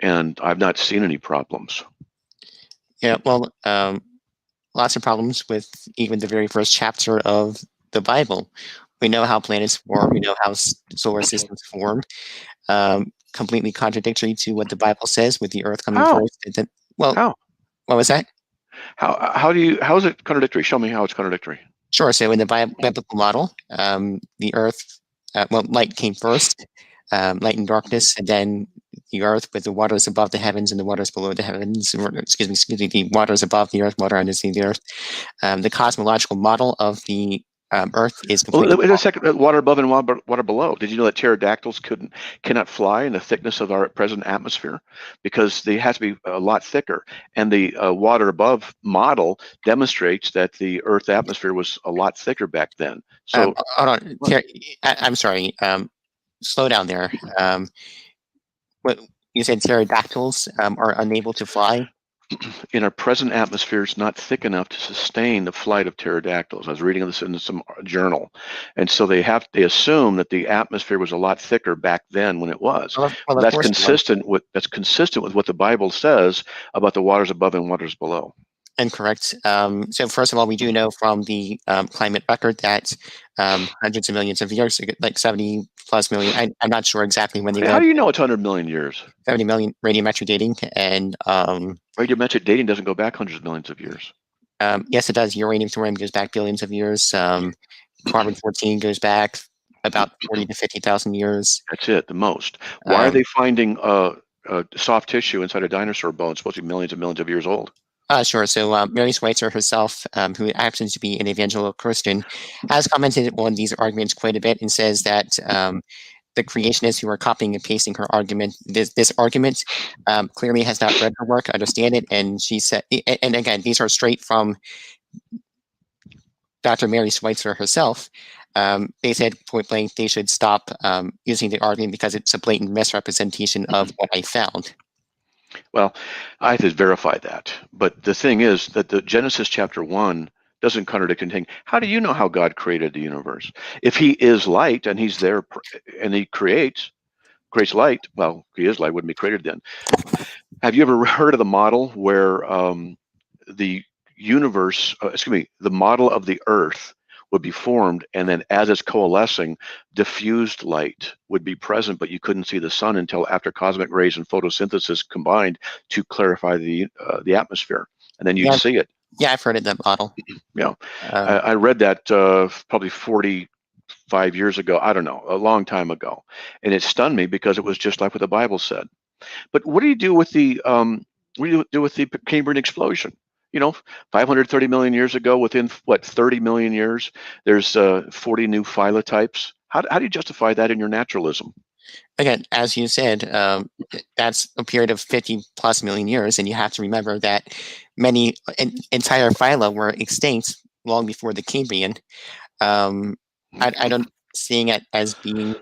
and I've not seen any problems. Yeah, well, lots of problems with even the very first chapter of the Bible. We know how planets form. We know how solar systems form. Completely contradictory to what the Bible says, with the Earth coming first. How? What was that? How is it contradictory? Show me how it's contradictory. Sure. So in the biblical model, the Earth, light came first, light and darkness, and then the Earth with the waters above the heavens and the waters below the heavens. Excuse me, the waters above the Earth, water underneath the Earth. The cosmological model of the Earth is completely. Wait a second. Water above and water below. Did you know that pterodactyls cannot fly in the thickness of our present atmosphere because they have to be a lot thicker? And the water above model demonstrates that the Earth atmosphere was a lot thicker back then. So hold on. I'm sorry. Slow down there. What you said? Pterodactyls are unable to fly. In our present atmosphere, it's not thick enough to sustain the flight of pterodactyls. I was reading this in some journal, and so they assume that the atmosphere was a lot thicker back then when it was. Well, that's consistent with what the Bible says about the waters above and waters below. Incorrect. So first of all, we do know from the climate record that hundreds of millions of years, like 70 plus million. I'm not sure exactly when they. How do you know it's 100 million years? 70 million radiometric dating, and radiometric dating doesn't go back hundreds of millions of years. Yes, it does. Uranium, thorium goes back billions of years. Carbon-14 goes back about 40 to 50,000 years. That's it, the most. Why are they finding soft tissue inside a dinosaur bone? It's supposed to be millions and millions of years old. Sure. So Mary Schweitzer herself, who happens to be an evangelical Christian, has commented on these arguments quite a bit and says that the creationists who are copying and pasting her argument, this argument, clearly has not read her work, understand it, and she said, and again, these are straight from Dr. Mary Schweitzer herself. They said point blank they should stop using the argument because it's a blatant misrepresentation of what I found. Well, I have to verify that. But the thing is that the Genesis chapter 1 doesn't contradict anything. How do you know how God created the universe? If he is light and he's there and he creates light, well, he is light, wouldn't be created then. Have you ever heard of the model where the universe, the model of the earth would be formed, and then as it's coalescing, diffused light would be present, but you couldn't see the sun until after cosmic rays and photosynthesis combined to clarify the atmosphere, and then you'd see it. Yeah, I've heard of that model. Yeah, I read that probably 45 years ago. I don't know, a long time ago, and it stunned me because it was just like what the Bible said. But what do you do with the Cambrian explosion? 530 million years ago, within 30 million years, there's 40 new phylotypes. How do you justify that in your naturalism? Again, as you said, that's a period of 50 plus million years, and you have to remember that many entire phyla were extinct long before the Cambrian. I don't seeing it as being.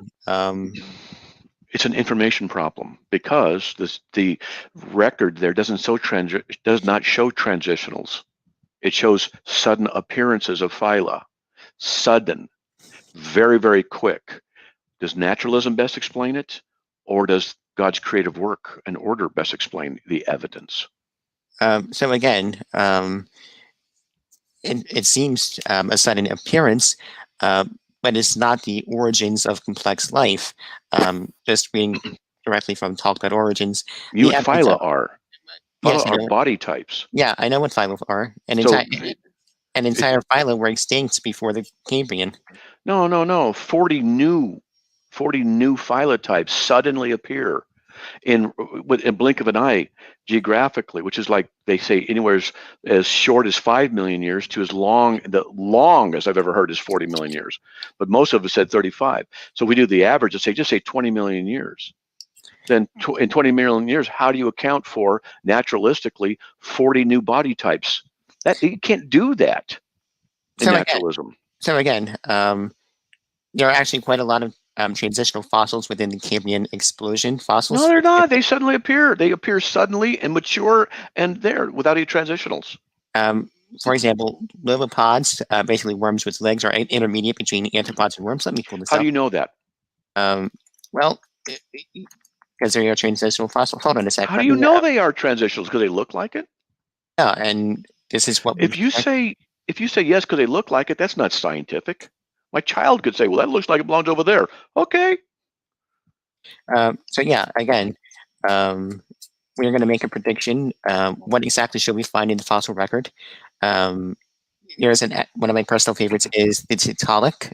It's an information problem because the record there does not show transitionals. It shows sudden appearances of phyla, sudden, very, very quick. Does naturalism best explain it, or does God's creative work and order best explain the evidence? So again, it seems a sudden appearance, but but it's not the origins of complex life. Just reading directly from Talk.Origins. You and phyla are. Yes, Phyla are body types. Yeah, I know what phyla are. And entire phyla were extinct before the Cambrian. No. 40 new phyla types suddenly appear in a blink of an eye geographically, which is like they say anywhere as short as 5 million years to as long, the longest I've ever heard is 40 million years. But most of us said 35. So we do the average and say, just say 20 million years. Then in 20 million years, how do you account for naturalistically 40 new body types? That you can't do that in naturalism. Again, there are actually quite a lot of transitional fossils within the Cambrian explosion fossils. No, they're not. They suddenly appear. They appear suddenly and mature and there without any transitionals. For example, livopods, basically worms with legs, are intermediate between arthropods and worms. Let me pull this up. How do you know that? Well, because they are transitional fossils. Hold on a second. How do you know they are transitionals? Because they look like it? Yeah, and this is what if you say yes because they look like it, that's not scientific. My child could say, well, that looks like it belongs over there. Okay. So yeah, again, we're going to make a prediction. What exactly should we find in the fossil record? There's one of my personal favorites is the Tiktaalik.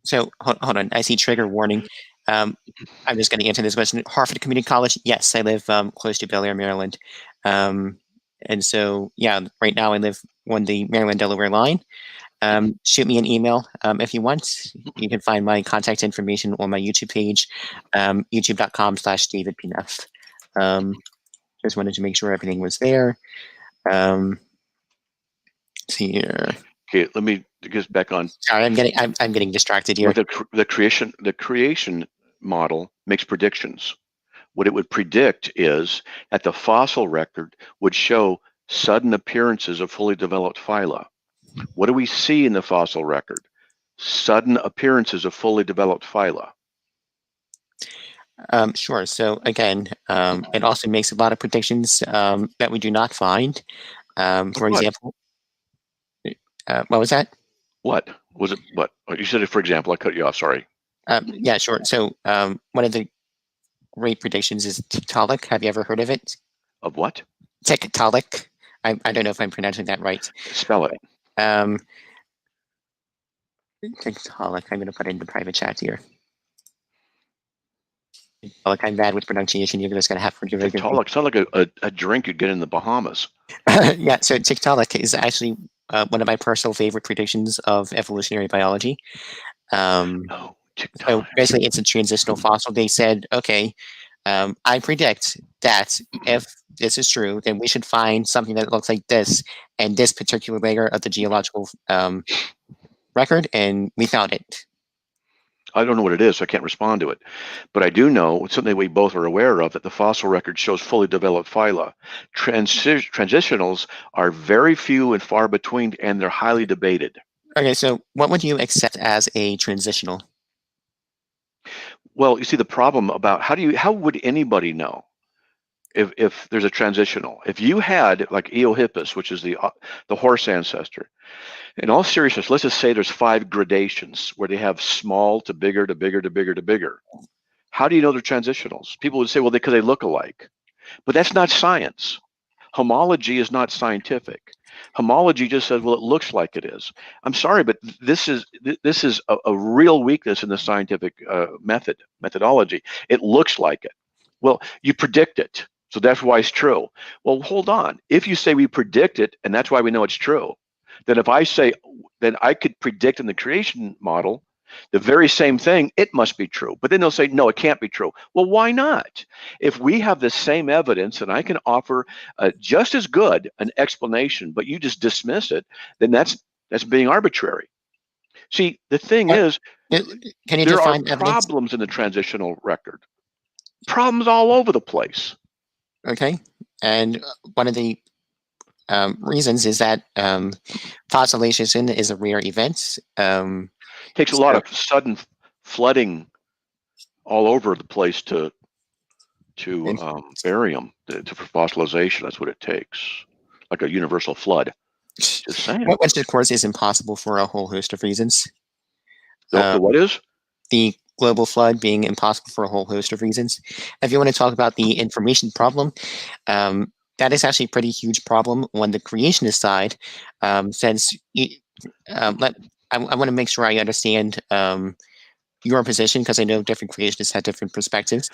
So hold on, I see trigger warning. I'm just going to answer this question. Harvard Community College, yes, I live close to Bel Air, Maryland. And so, yeah, right now I live on the Maryland-Delaware line. Shoot me an email if you want. You can find my contact information on my YouTube page, youtube.com/DavidPneff. Just wanted to make sure everything was there. See here. Okay, let me get back on. Sorry, I'm getting distracted here. The creation model makes predictions. What it would predict is that the fossil record would show sudden appearances of fully developed phyla. What do we see in the fossil record? Sudden appearances of fully developed phyla. Sure. So again, it also makes a lot of predictions that we do not find. For example, what was that? What was it? What you said? For example, I cut you off. Sorry. Yeah, sure. So one of the great predictions is Tiktaalik. Have you ever heard of it? Of what? Tiktaalik. I don't know if I'm pronouncing that right. Spell it. Tiktaalik. I'm going to put it in the private chat here. Like I'm bad with pronunciation. You're just going to have to forgive me. Tiktaalik sounds like a drink you'd get in the Bahamas. Yeah, so Tiktaalik is actually one of my personal favorite predictions of evolutionary biology. So basically, it's a transitional fossil. They said, okay, I predict that if this is true, then we should find something that looks like this and this particular layer of the geological record, and we found it. I don't know what it is, so I can't respond to it. But I do know something we both are aware of, that the fossil record shows fully developed phyla. Transitionals are very few and far between, and they're highly debated. Okay, so what would you accept as a transitional? Well, you see the problem about how would anybody know if there's a transitional? If you had like Eohippus, which is the horse ancestor, in all seriousness, let's just say there's 5 gradations where they have small to bigger to bigger to bigger to bigger. How do you know they're transitionals? People would say, well, because they look alike. But that's not science. Homology is not scientific. Homology just says, well, it looks like it is. I'm sorry, but this is a real weakness in the scientific methodology. It looks like it. Well, you predict it, so that's why it's true. Well, hold on. If you say we predict it, and that's why we know it's true, then if I say, then I could predict in the creation model the very same thing, it must be true. But then they'll say, no, it can't be true. Well, why not? If we have the same evidence and I can offer just as good an explanation, but you just dismiss it, then that's being arbitrary. See, the thing is, there are problems in the transitional record. Problems all over the place. Okay. And one of the reasons is that fossilization is a rare event. Takes a lot of sudden flooding all over the place to bury them, for fossilization. That's what it takes, like a universal flood. Just saying. Which, of course, is impossible for a whole host of reasons. The what is? The global flood being impossible for a whole host of reasons. If you want to talk about the information problem, that is actually a pretty huge problem on the creationist side, since I want to make sure I understand your position, because I know different creationists have different perspectives.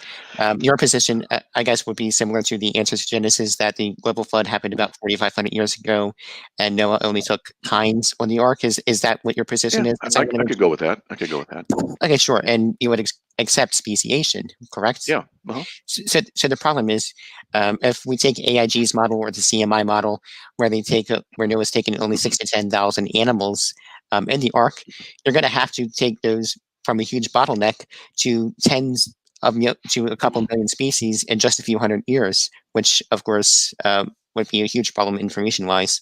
Your position, I guess, would be similar to the answer to Genesis, that the global flood happened about 4,500 years ago, and Noah only took kinds on the ark. Is that what your position Yeah, is? I could go with that. I could go with that. Okay, sure. And you would accept speciation, correct? Yeah. So the problem is, if we take AIG's model or the CMI model, where where Noah's taken only 6 to 10,000 animals in the ark, you're going to have to take those from a huge bottleneck to tens of to a couple million species in just a few hundred years, which of course would be a huge problem information-wise.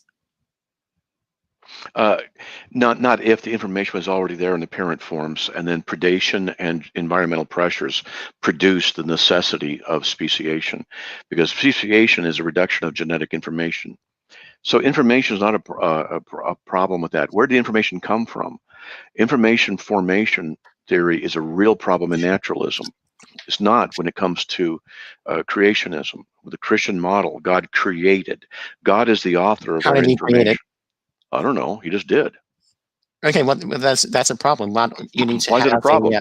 Not if the information was already there in the parent forms, and then predation and environmental pressures produce the necessity of speciation, because speciation is a reduction of genetic information. So information is not a problem with that. Where did the information come from? Information formation theory is a real problem in naturalism. It's not when it comes to creationism. With the Christian model, God created. God is the author of How our did he create it? information. I don't know. He just did. Okay, well that's a problem. You need to Why is it a have problem?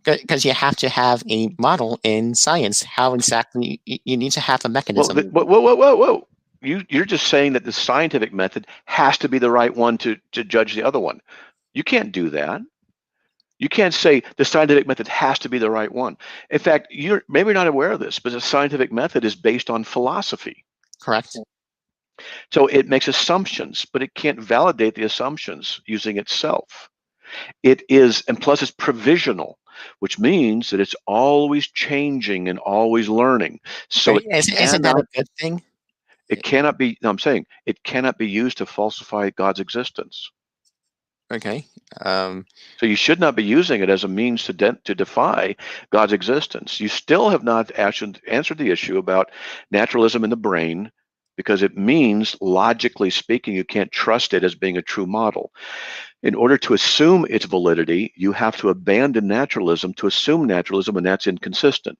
because you have to have a model in science. How exactly you need to have a mechanism. Well, whoa. You're just saying that the scientific method has to be the right one to judge the other one. You can't do that. You can't say the scientific method has to be the right one. In fact, you're maybe not aware of this, but the scientific method is based on philosophy. Correct. So it makes assumptions, but it can't validate the assumptions using itself. It is, and plus it's provisional, which means that it's always changing and always learning. So isn't that a good thing? It cannot be, no, I'm saying it cannot be used to falsify God's existence. Okay. So you should not be using it as a means to defy God's existence. You still have not answered the issue about naturalism in the brain, because it means, logically speaking, you can't trust it as being a true model. In order to assume its validity, you have to abandon naturalism to assume naturalism, and that's inconsistent.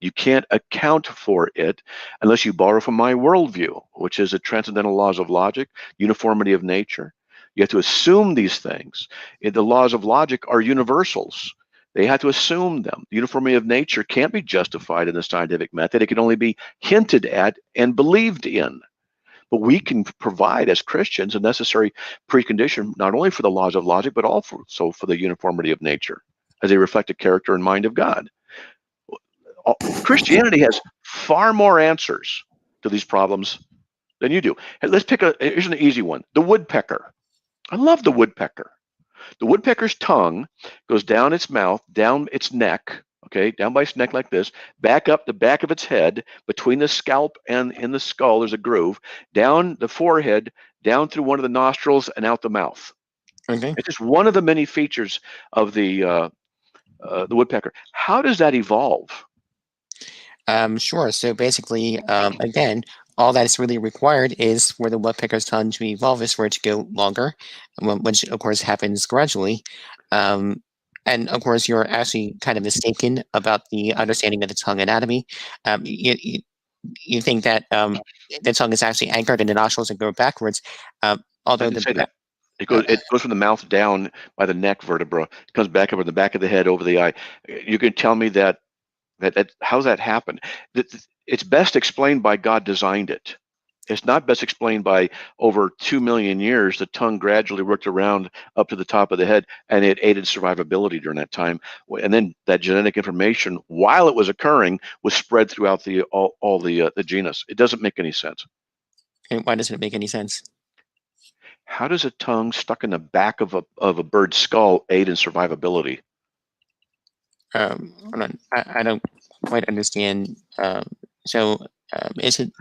You can't account for it unless you borrow from my worldview, which is the transcendental laws of logic, uniformity of nature. You have to assume these things. The laws of logic are universals. They have to assume them. The uniformity of nature can't be justified in the scientific method. It can only be hinted at and believed in. But we can provide, as Christians, a necessary precondition, not only for the laws of logic, but also for the uniformity of nature, as they reflect the character and mind of God. Christianity has far more answers to these problems than you do. And let's here's an easy one: the woodpecker. I love the woodpecker. The woodpecker's tongue goes down its mouth, down its neck, okay, down by its neck like this, back up the back of its head, between the scalp and in the skull, there's a groove, down the forehead, down through one of the nostrils, and out the mouth. Okay. It's just one of the many features of the woodpecker. How does that evolve? Sure. So basically, again, all that is really required is for the woodpecker's tongue to evolve, is for it to go longer, which of course happens gradually. And of course, you're actually kind of mistaken about the understanding of the tongue anatomy. You think that the tongue is actually anchored in the nostrils and go backwards. Although I didn't say that. It goes from the mouth down by the neck vertebra. It comes back over the back of the head, over the eye. You can tell me that how's that happen? It's best explained by God designed it. It's not best explained by over 2 million years. The tongue gradually worked around up to the top of the head, and it aided survivability during that time. And then that genetic information, while it was occurring, was spread throughout all the genus. It doesn't make any sense. And why doesn't it make any sense? How does a tongue stuck in the back of a bird's skull aid in survivability? Hold on. I don't quite understand. Is it?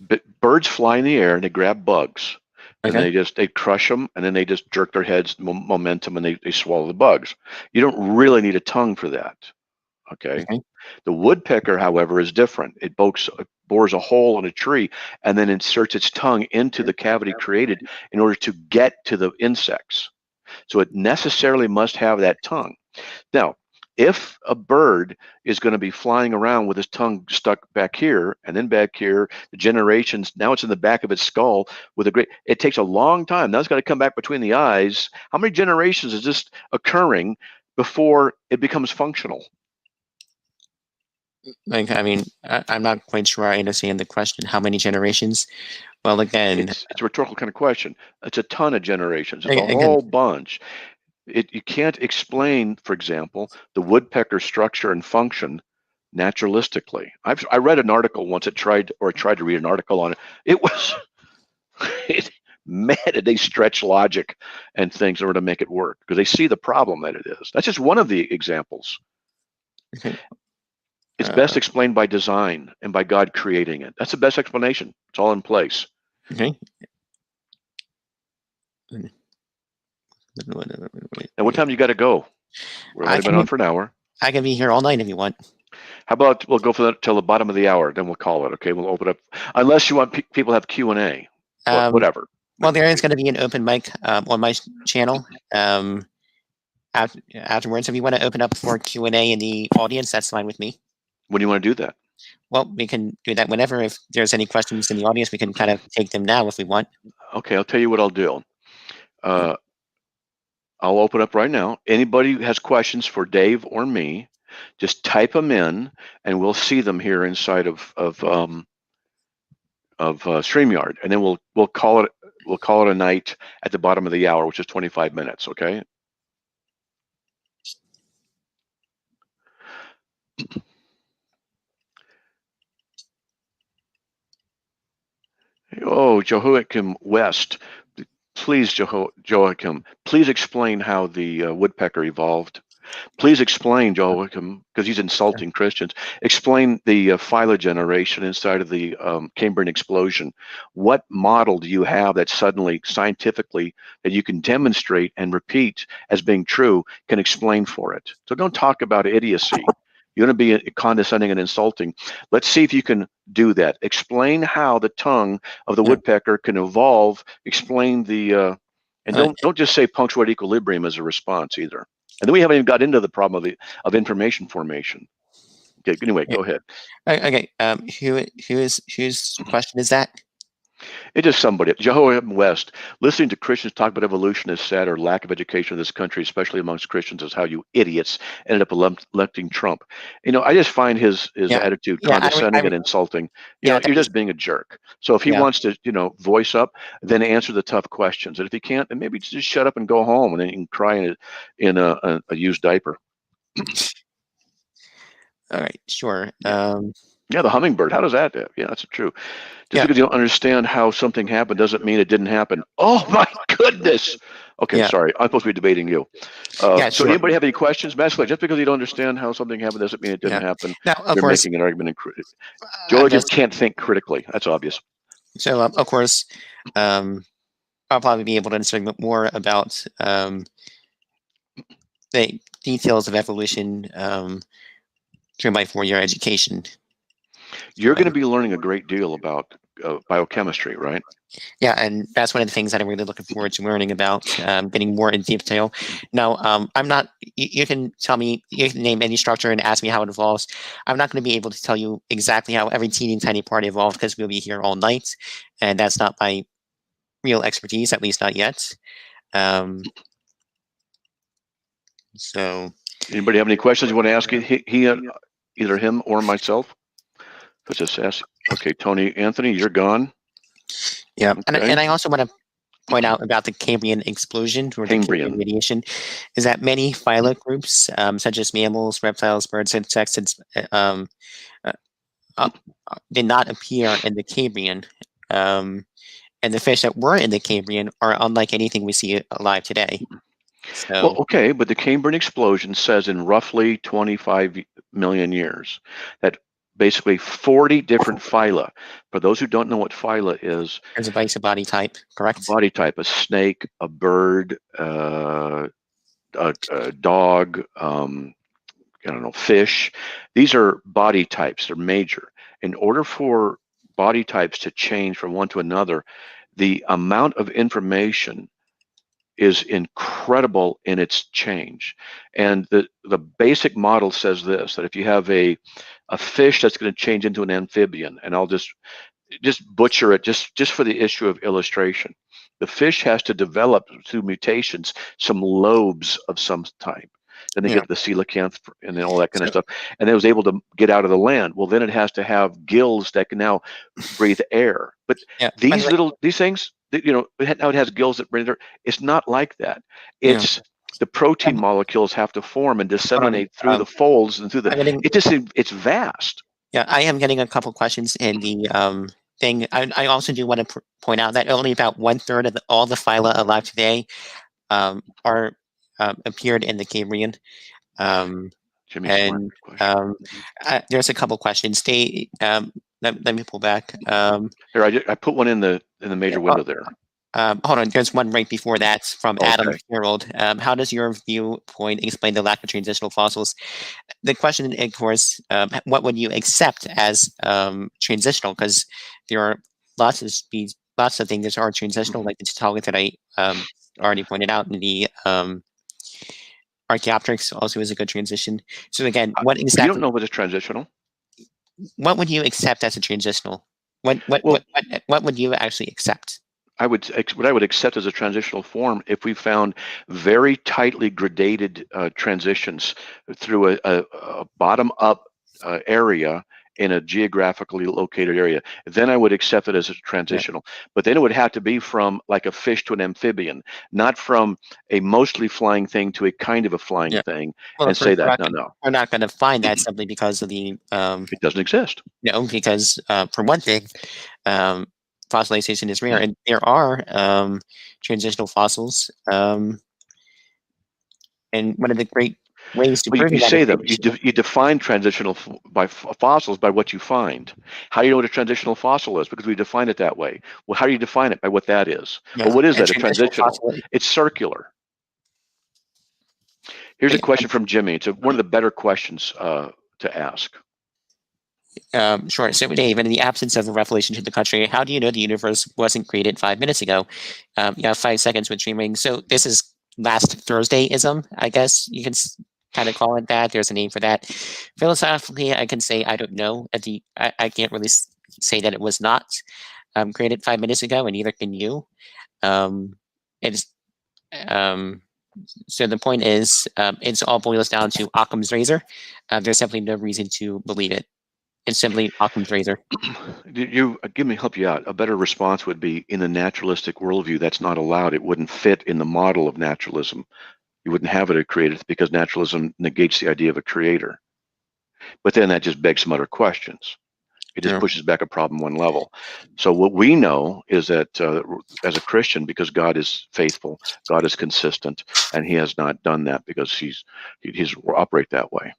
But birds fly in the air and they grab bugs, and Okay. they crush them, and then they just jerk their heads, momentum, and they swallow the bugs. You don't really need a tongue for that. Okay. Okay. The woodpecker, however, is different. It boasts bores a hole in a tree and then inserts its tongue into the cavity created in order to get to the insects. So it necessarily must have that tongue. Now, if a bird is going to be flying around with his tongue stuck back here and then back here, the generations, now it's in the back of its skull with a great, it takes a long time. Now it's got to come back between the eyes. How many generations is this occurring before it becomes functional? Like, I mean, I'm not quite sure I understand the question. How many generations? Well, again, it's a rhetorical kind of question. It's a ton of generations. It's a whole bunch. You can't explain, for example, the woodpecker structure and function naturalistically. I read an article once. I tried to read an article on it. It was, man, did they stretch logic and things in order to make it work because they see the problem that it is. That's just one of the examples. Okay. It's best explained by design and by God creating it. That's the best explanation. It's all in place. Okay. And what time do you got to go? We've only been on for an hour. I can be here all night if you want. How about we'll go for that till the bottom of the hour, then we'll call it. Okay, we'll open up unless you want people to have Q&A. Whatever. Well, there is going to be an open mic on my channel. Afterwards, if you want to open up for Q&A in the audience, that's fine with me. When do you want to do that? Well, we can do that whenever. If there's any questions in the audience, we can kind of take them now if we want. Okay, I'll tell you what I'll do. I'll open up right now. Anybody who has questions for Dave or me, just type them in, and we'll see them here inside of StreamYard, and then we'll call it a night at the bottom of the hour, which is 25 minutes. Okay. Oh, Jehoiakim West, please, Jehoiakim, please explain how the woodpecker evolved. Please explain, Jehoiakim, because he's insulting Christians. Explain the phylogeneration inside of the Cambrian explosion. What model do you have that suddenly, scientifically, that you can demonstrate and repeat as being true, can explain for it? So don't talk about idiocy. You're going to be condescending and insulting. Let's see if you can do that. Explain how the tongue of the woodpecker can evolve. Explain the, and don't just say punctuate equilibrium as a response either. And then we haven't even got into the problem of information formation. Okay, anyway, go ahead. Okay, whose question is that? It is somebody. Jehoiakim West. Listening to Christians talk about evolution is sad, or lack of education in this country, especially amongst Christians, is how you idiots ended up electing Trump. You know, I just find his attitude condescending and insulting. You're just being a jerk. So if he wants to, voice up, then answer the tough questions. And if he can't, then maybe just shut up and go home, and then you can cry in a used diaper. All right, sure. Yeah, the hummingbird. How does that? Yeah, that's true. Just because you don't understand how something happened doesn't mean it didn't happen. Oh my goodness. Okay, sorry. I'm supposed to be debating you. So anybody have any questions? Basically, just because you don't understand how something happened doesn't mean it didn't happen. Now, of You're course, making an argument. Joel just can't think critically. That's obvious. So, of course, I'll probably be able to answer more about the details of evolution through my 4-year education. You're going to be learning a great deal about biochemistry, right? Yeah, and that's one of the things that I'm really looking forward to learning about, getting more in detail. Now, I'm not, you can tell me, you can name any structure and ask me how it evolves. I'm not going to be able to tell you exactly how every teeny tiny part evolved because we'll be here all night, and that's not my real expertise, at least not yet. So, anybody have any questions you want to ask? Either him or myself? Let's just ask. Okay, Tony Anthony, you're gone. Yeah, okay. and I also want to point out about the Cambrian explosion or the Cambrian radiation, is that many phyla groups, such as mammals, reptiles, birds, insects, did not appear in the Cambrian. And the fish that were in the Cambrian are unlike anything we see alive today. So, well, okay, but the Cambrian explosion says in roughly 25 million years that basically 40 different phyla. For those who don't know what phyla is, there's a basic body type, correct? Body type: a snake, a bird, a dog, I don't know, fish. These are body types. They're major. In order for body types to change from one to another, the amount of information is incredible in its change. And the basic model says this, that if you have a fish that's going to change into an amphibian, and I'll just butcher it just for the issue of illustration. The fish has to develop through mutations some lobes of some type. Then they get the coelacanth and then all that kind of stuff. And it was able to get out of the land. Well, then it has to have gills that can now breathe air. But these things, you know, now it has gills that breathe air. It's not like that. It's the protein molecules have to form and disseminate through the folds and through the. It's vast. Yeah, I am getting a couple questions in the thing. I also do want to point out that only about 1/3 of all the phyla alive today are appeared in the Cambrian. There's a couple questions. Let me pull back. Here, I put one in the major window there. Hold on, there's one right before that from Adam Harold. How does your viewpoint explain the lack of transitional fossils? The question, of course, what would you accept as transitional? Because there are lots of things that are transitional, like the tautolith that I already pointed out, and the Archaeopteryx also is a good transition. So again, what exactly? You don't know what is transitional. What would you accept as a transitional? What would you actually accept? What I would accept as a transitional form if we found very tightly gradated transitions through a bottom-up area in a geographically located area, then I would accept it as a transitional. But then it would have to be from like a fish to an amphibian, not from a mostly flying thing to a kind of a flying thing, and say that, no. We're not going to find that simply because of the... it doesn't exist. No, because for one thing, fossilization is rare, and there are transitional fossils. And one of the great ways to prove you say them. You define transitional fossils by what you find. How do you know what a transitional fossil is? Because we define it that way. Well, how do you define it? By what that is. Well, what is that? A transitional? It's circular. Here's a question from Jimmy. It's one of the better questions to ask. Sure. So, Dave, in the absence of a revelation to the contrary, how do you know the universe wasn't created 5 minutes ago? You have 5 seconds with streaming. So this is last Thursday-ism, I guess you can kind of call it that. There's a name for that. Philosophically, I can say I don't know. I can't really say that it was not created 5 minutes ago, and neither can you. So the point is, it all boils down to Occam's razor. There's simply no reason to believe it. It's simply Occam's razor. Help you out. A better response would be, in the naturalistic worldview, that's not allowed. It wouldn't fit in the model of naturalism. You wouldn't have it created because naturalism negates the idea of a creator. But then that just begs some other questions. It just pushes back a problem one level. So what we know is that as a Christian, because God is faithful, God is consistent, and he has not done that because he's operate that way.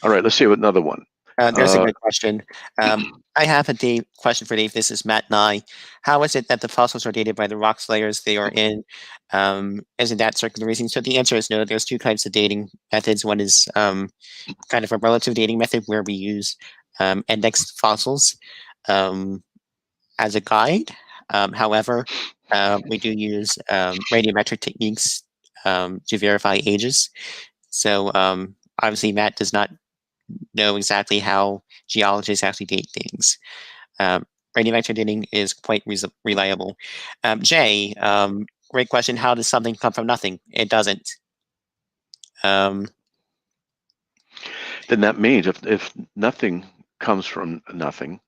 All right, let's see another one. There's a good question. I have a question for Dave. This is Matt Nye. How is it that the fossils are dated by the rock layers they are in? Isn't that circular reasoning? So the answer is no. There's two types of dating methods. One is kind of a relative dating method where we use indexed fossils as a guide. However, we do use radiometric techniques to verify ages. So obviously Matt does not know exactly how geologists actually date things. Radiometric dating is quite reliable. Jay, great question. How does something come from nothing? It doesn't. Then that means if nothing comes from nothing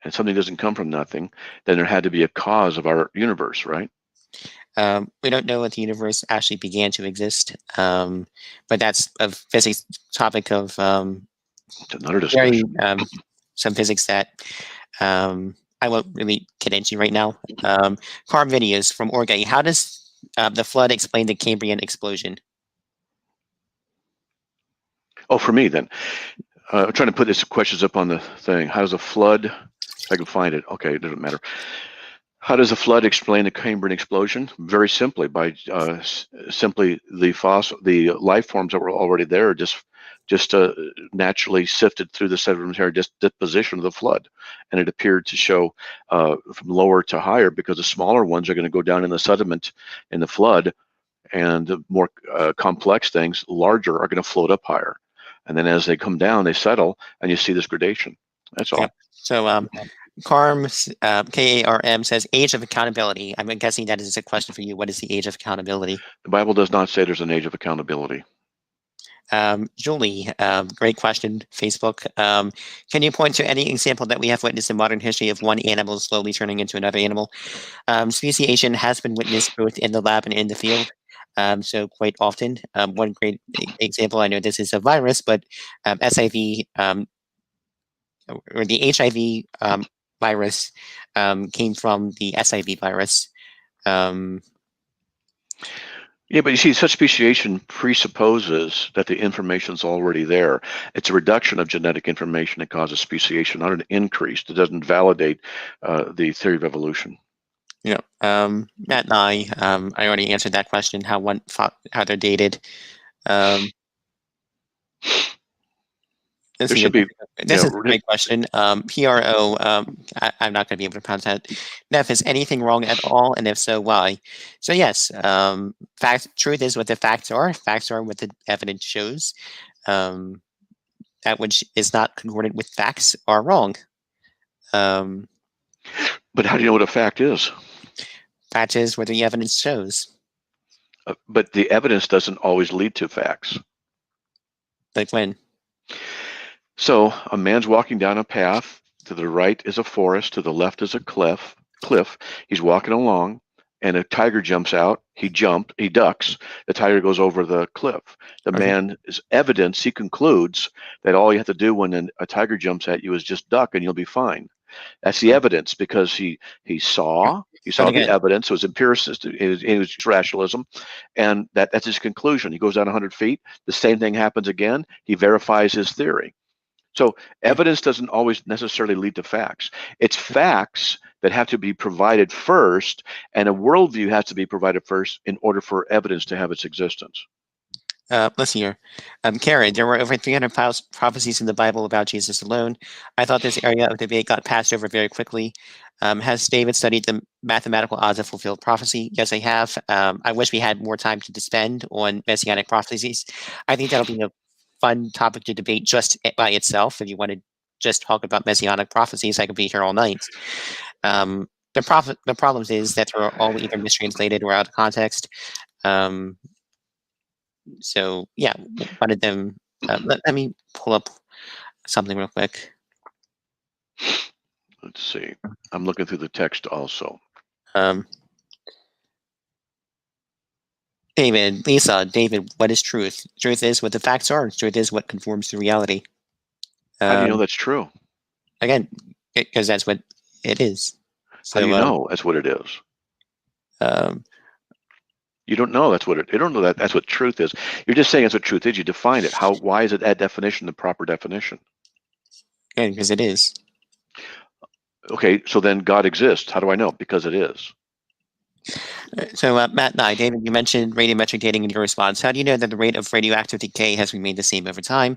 and something doesn't come from nothing, then there had to be a cause of our universe, right? We don't know if the universe actually began to exist, but that's a physics topic of another discussion. Some physics that I won't really get into right now. Carb videos from Orgay. How does the flood explain the Cambrian explosion? Oh, for me then. I'm trying to put these questions up on the thing. How does a flood, if I can find it, okay, it doesn't matter. How does a flood explain the Cambrian explosion? Very simply, by simply the life forms that were already there just just naturally sifted through the sedimentary deposition of the flood, and it appeared to show from lower to higher, because the smaller ones are going to go down in the sediment in the flood, and the more complex things, larger, are going to float up higher. And then as they come down, they settle, and you see this gradation. That's all. Yep. So Karm, Karm says, age of accountability. I'm guessing that is a question for you. What is the age of accountability? The Bible does not say there's an age of accountability. Julie, great question. Facebook. Can you point to any example that we have witnessed in modern history of one animal slowly turning into another animal? Speciation has been witnessed both in the lab and in the field. So quite often, one great example, I know this is a virus, but SIV or the HIV virus came from the SIV virus. Yeah, but you see, such speciation presupposes that the information's already there. It's a reduction of genetic information that causes speciation, not an increase. It doesn't validate the theory of evolution. Yeah, Matt and I already answered that question. How they're dated. This is a great question. PRO, I'm not going to be able to pronounce that. Neff, is anything wrong at all? And if so, why? So yes, truth is what the facts are. Facts are what the evidence shows. That which is not concordant with facts are wrong. But how do you know what a fact is? Fact is what the evidence shows. But the evidence doesn't always lead to facts. Like when? So a man's walking down a path. To the right is a forest. To the left is a cliff. He's walking along, and a tiger jumps out. He ducks. The tiger goes over the cliff. The man is evidence. He concludes that all you have to do when a tiger jumps at you is just duck, and you'll be fine. That's the evidence, because he saw the evidence. It was empiricist. It was rationalism, and that's his conclusion. He goes down 100 feet. The same thing happens again. He verifies his theory. So evidence doesn't always necessarily lead to facts. It's facts that have to be provided first, and a worldview has to be provided first in order for evidence to have its existence. Listen here. Karen, there were over 300 prophecies in the Bible about Jesus alone. I thought this area of debate got passed over very quickly. Has David studied the mathematical odds of fulfilled prophecy? Yes, I have. I wish we had more time to spend on messianic prophecies. I think that'll be a fun topic to debate just by itself. If you want to just talk about messianic prophecies, I could be here all night. The problem is that they're all either mistranslated or out of context. So yeah, one of them. Let me pull up something real quick. Let's see. I'm looking through the text also. David, what is truth? Truth is what the facts are. Truth is what conforms to reality. How do you know that's true? Again, because that's what it is. So, how do you know that's what it is? You don't know that's what you don't know that's what truth is. You're just saying that's what truth is. You define it. Why is it that definition the proper definition? Again, because it is. Okay, so then God exists. How do I know? Because it is. So Matt and I, David, you mentioned radiometric dating in your response. How do you know that the rate of radioactive decay has remained the same over time?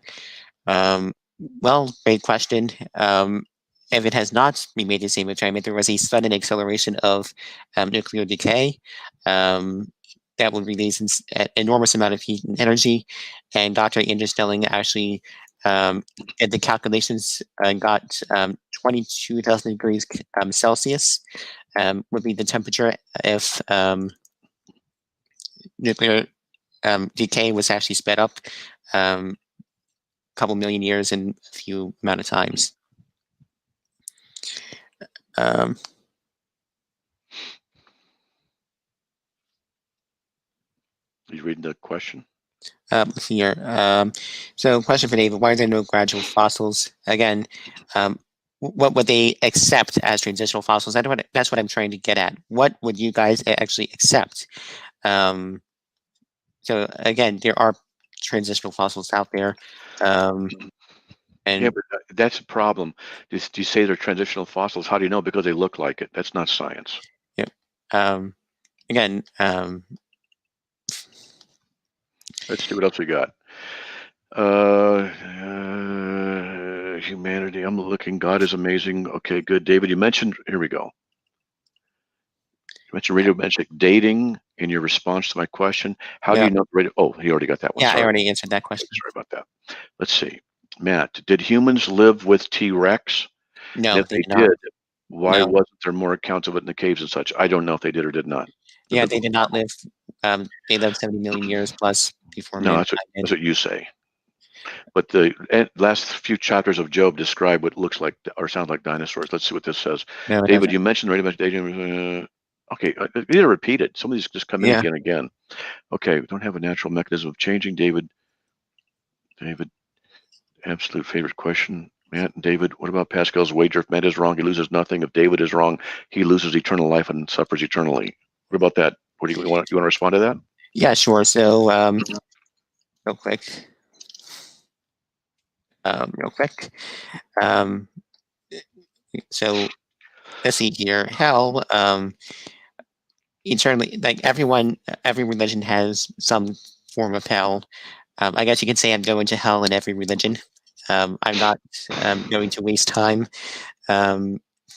Well, great question. If it has not remained the same over time, if there was a sudden acceleration of nuclear decay, that would release an enormous amount of heat and energy. And Dr. Andrew Snelling actually did the calculations and got 22,000 degrees Celsius would be the temperature if nuclear decay was actually sped up a couple million years in a few amount of times. You reading the question? Here. So question for David, why are there no gradual fossils? Again, what would they accept as transitional fossils? That's what I'm trying to get at. What would you guys actually accept? So again, there are transitional fossils out there. Yeah, but that's a problem. Do you say they're transitional fossils? How do you know? Because they look like it. That's not science. Yeah. Again, let's see what else we got. Humanity. I'm looking. God is amazing. Okay, good. David, you mentioned. Here we go. You mentioned radio magic dating in your response to my question. How do you know radio? Oh, he already got that one. Yeah, Sorry. I already answered that question. Sorry about that. Let's see. Matt, did humans live with T-Rex? No, And if they they did not. did, why No. wasn't there more accounts of it in the caves and such? I don't know if they did or did not. Yeah, they did not live. They lived 70 million years plus before No, mankind that's did. what you say. But the last few chapters of Job describe what looks like or sounds like dinosaurs. Let's see what this says. No, it David, doesn't. you mentioned radio dating. Okay, these are repeated. Some of these just come in Yeah. again. Okay, we don't have a natural mechanism of changing. David, absolute favorite question. Matt and David, what about Pascal's wager? If Matt is wrong, he loses nothing. If David is wrong, he loses eternal life and suffers eternally. What about that? What do you want? You want to respond to that? Yeah, sure. So, real quick. So let's see here. Hell, eternally, like every religion has some form of hell. I guess you could say I'm going to hell in every religion. I'm not going to waste time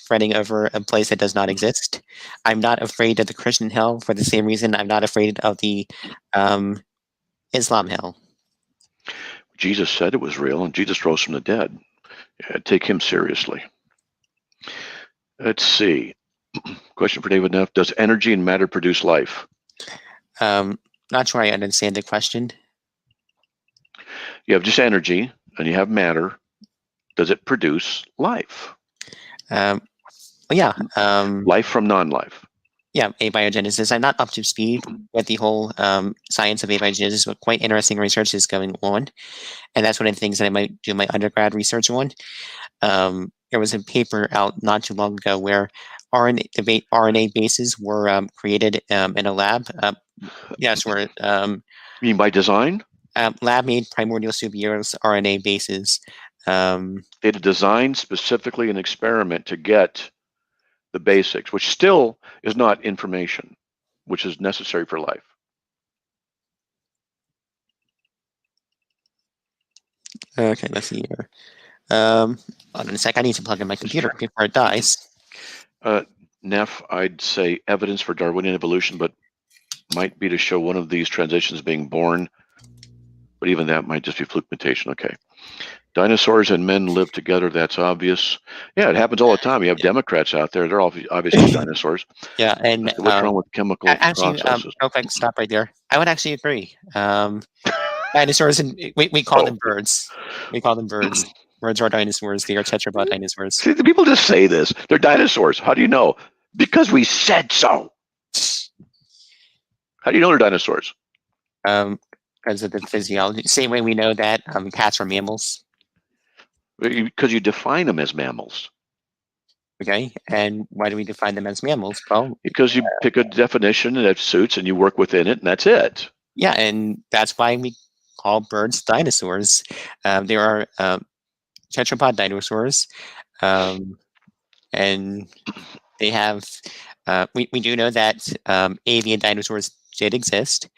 fretting over a place that does not exist. I'm not afraid of the Christian hell for the same reason I'm not afraid of the Islam hell. Jesus said it was real, and Jesus rose from the dead. Yeah, take him seriously. Let's see. Question for David Neff. Does energy and matter produce life? Not sure I understand the question. You have just energy and you have matter. Does it produce life? Yeah. Life from non-life. Yeah, abiogenesis. I'm not up to speed with the whole science of abiogenesis, but quite interesting research is going on. And that's one of the things that I might do my undergrad research on. There was a paper out not too long ago where RNA bases were created in a lab. Yes, where you mean by design? Lab-made primordial superheroes RNA bases. They had designed specifically an experiment to get the basics, which still is not information, which is necessary for life. Okay, let's see here. Hold on a sec. I need to plug in my computer before it dies. Neff, I'd say evidence for Darwinian evolution, but might be to show one of these transitions being born. But even that might just be fluke mutation. Okay. Dinosaurs and men live together. That's obvious. Yeah, it happens all the time. You have Democrats out there. They're all obviously dinosaurs. Yeah, and what's wrong with chemical processes? Real quick, stop right there. I would actually agree. Dinosaurs, and we call them birds. We call them birds. Birds are dinosaurs. They are tetrapod dinosaurs. See, the people just say this. They're dinosaurs. How do you know? Because we said so. How do you know they're dinosaurs? Because of the physiology. Same way we know that cats are mammals. Because you define them as mammals. Okay, and why do we define them as mammals? Well, because you pick a definition that suits and you work within it, and that's it. Yeah, and that's why we call birds dinosaurs. There are tetrapod dinosaurs, and they have. We do know that avian dinosaurs did exist.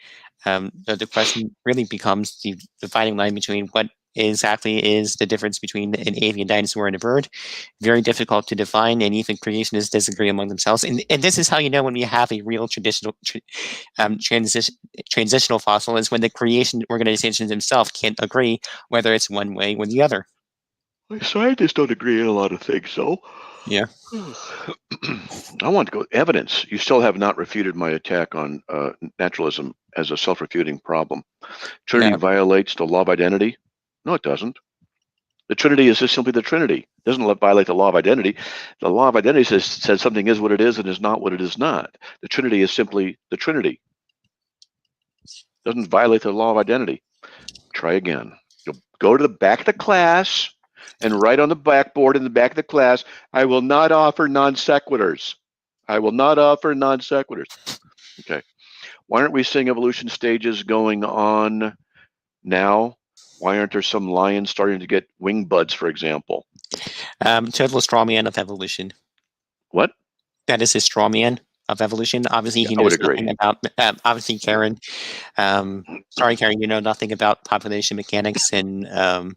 The question really becomes the defining line between what exactly is the difference between an avian dinosaur and a bird. Very difficult to define, and even creationists disagree among themselves. And this is how you know when we have a real transitional fossil, is when the creation organizations themselves can't agree whether it's one way or the other. Scientists don't agree on a lot of things, so. Yeah. I want to go evidence. You still have not refuted my attack on naturalism as a self-refuting problem. Trinity violates the law of identity. No, it doesn't. The Trinity is just simply the Trinity. It doesn't violate the law of identity. The law of identity says something is what it is and is not what it is not. The Trinity is simply the Trinity. It doesn't violate the law of identity. Try again. You'll go to the back of the class and write on the blackboard in the back of the class, I will not offer non sequiturs. I will not offer non sequiturs. Okay. Why aren't we seeing evolution stages going on now? Why aren't there some lions starting to get wing buds, for example? Total straw man of evolution. What? That is a straw man of evolution. Obviously, he I would knows agree. nothing about. Obviously, Karen. Sorry, Karen. You know nothing about population mechanics and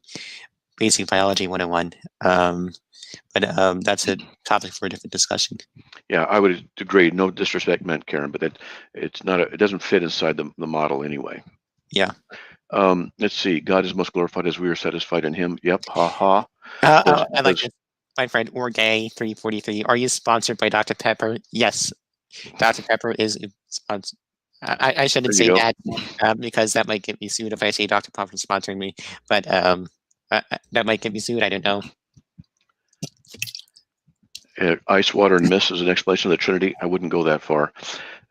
basic biology 101. But that's a topic for a different discussion. Yeah, I would agree. No disrespect meant, Karen, but it's not. It doesn't fit inside the model anyway. Yeah. Let's see. God is most glorified as we are satisfied in Him. Yep. Ha ha. I like this. My friend Orgay343. Are you sponsored by Dr. Pepper? Yes. Dr. Pepper is sponsored. I shouldn't say that because that might get me sued if I say Dr. Pepper is sponsoring me. But that might get me sued. I don't know. Ice, water, and mist is an explanation of the Trinity. I wouldn't go that far.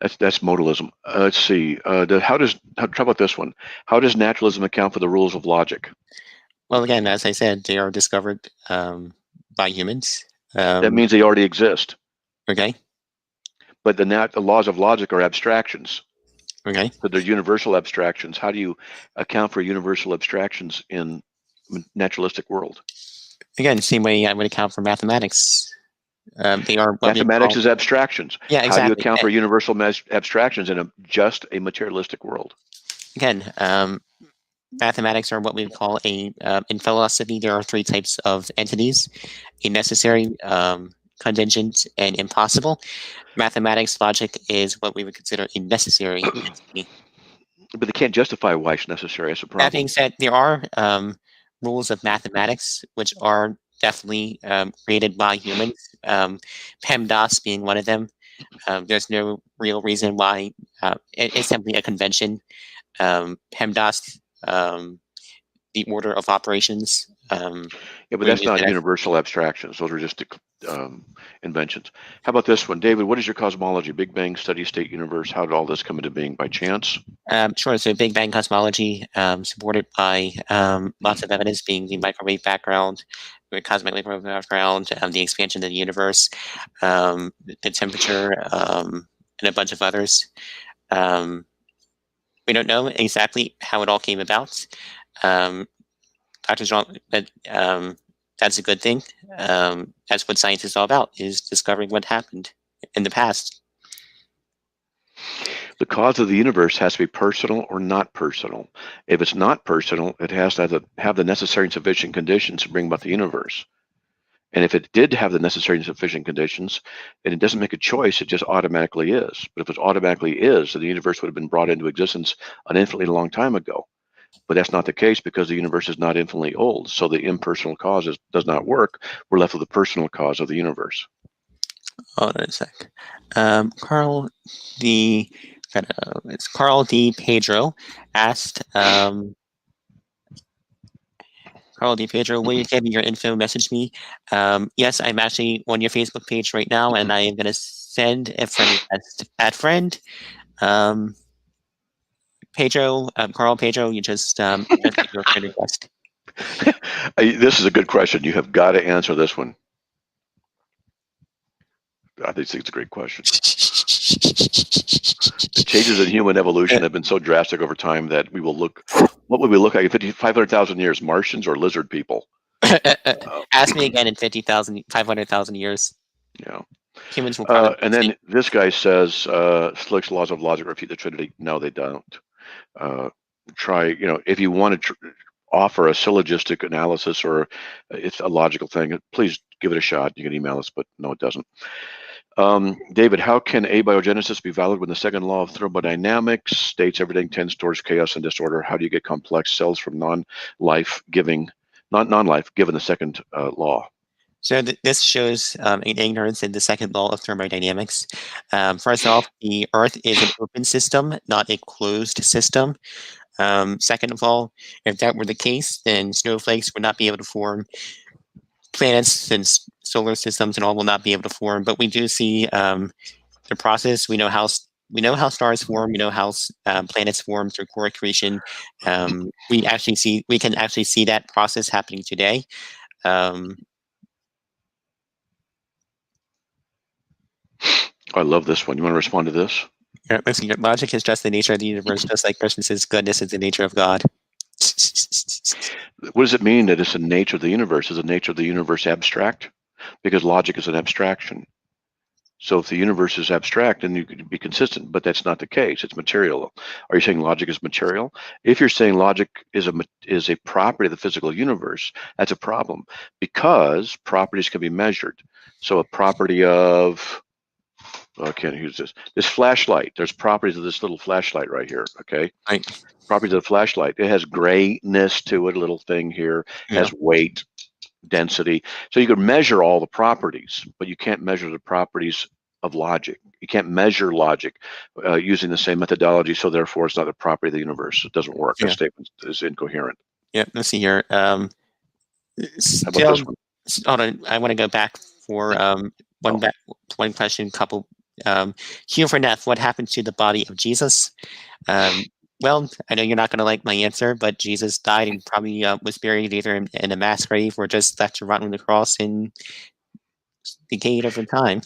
That's modalism. Let's see. How about this one? How does naturalism account for the rules of logic? Well, again, as I said, they are discovered by humans. That means they already exist. Okay. But the laws of logic are abstractions. Okay. So they're universal abstractions. How do you account for universal abstractions in naturalistic world? Again, same way I would account for mathematics. They are mathematics is abstractions. Yeah, exactly. How do you account for universal abstractions in just a materialistic world? Again, mathematics are what we call in philosophy. There are three types of entities: a necessary, contingent, and impossible. Mathematics logic is what we would consider a necessary entity. But they can't justify why it's necessary. That's a problem. That being said, there are rules of mathematics which are definitely created by humans. PEMDAS being one of them. There's no real reason why. It's simply a convention. PEMDAS, the order of operations. Yeah, but that's not universal abstractions. Those are just inventions. How about this one, David? What is your cosmology? Big Bang, steady state universe. How did all this come into being? By chance? Sure. So Big Bang cosmology, supported by lots of evidence, being the microwave background, the cosmic microwave background, the expansion of the universe, the temperature, and a bunch of others. We don't know exactly how it all came about. Dr. Jean, but that's a good thing. That's what science is all about, is discovering what happened in the past. The cause of the universe has to be personal or not personal. If it's not personal, it has to have the necessary and sufficient conditions to bring about the universe. And if it did have the necessary and sufficient conditions, then it doesn't make a choice, it just automatically is. But if it automatically is, then the universe would have been brought into existence an infinitely long time ago. But that's not the case because the universe is not infinitely old. So the impersonal cause does not work. We're left with the personal cause of the universe. Hold on a sec. Carl D. It's Carl D. Pedro asked. Carl D. Pedro, will you give me your info? Message me. Yes, I'm actually on your Facebook page right now, and I am going to send a friend request. Add friend. Pedro, Carl Pedro, you just your friend request. This is a good question. You have got to answer this one. I think it's a great question. The changes in human evolution have been so drastic over time that we will look. What would we look like in 500,000 years? Martians or lizard people? Ask me again in 500,000 years. Yeah. Humans will probably. And then this guy says, Slick's laws of logic refute the Trinity. No, they don't. Try, if you want to offer a syllogistic analysis or it's a logical thing, please give it a shot. You can email us, but no, it doesn't. David, how can abiogenesis be valid when the second law of thermodynamics states everything tends towards chaos and disorder? How do you get complex cells from non-life given the second law? So this shows an ignorance in the second law of thermodynamics. First off, the Earth is an open system, not a closed system. Second of all, if that were the case, then snowflakes would not be able to form. Planets and solar systems and all will not be able to form. But we do see the process. We know how stars form. We know how planets form through core accretion. We can actually see that process happening today. I love this one. You want to respond to this? Yeah, listen, logic is just the nature of the universe, just like Christmas is goodness is the nature of God. What does it mean that it's the nature of the universe? Is the nature of the universe abstract? Because logic is an abstraction. So if the universe is abstract, then you could be consistent, but that's not the case. It's material. Are you saying logic is material? If you're saying logic is a property of the physical universe, that's a problem because properties can be measured. So a property of, oh, I can't use this flashlight. There's properties of this little flashlight right here. Okay. Right. Properties of the flashlight. It has grayness to it. A little thing here has weight, density. So you could measure all the properties, but you can't measure the properties of logic. You can't measure logic using the same methodology, so therefore it's not a property of the universe. It doesn't work. That statement is incoherent. Yeah, let's see here. How about this one? Hold on, I want to go back for one question, couple. Hugh for Neff, what happened to the body of Jesus? Well, I know you're not going to like my answer, but Jesus died and probably was buried either in a mass grave or just left to rot on the cross and decayed over time.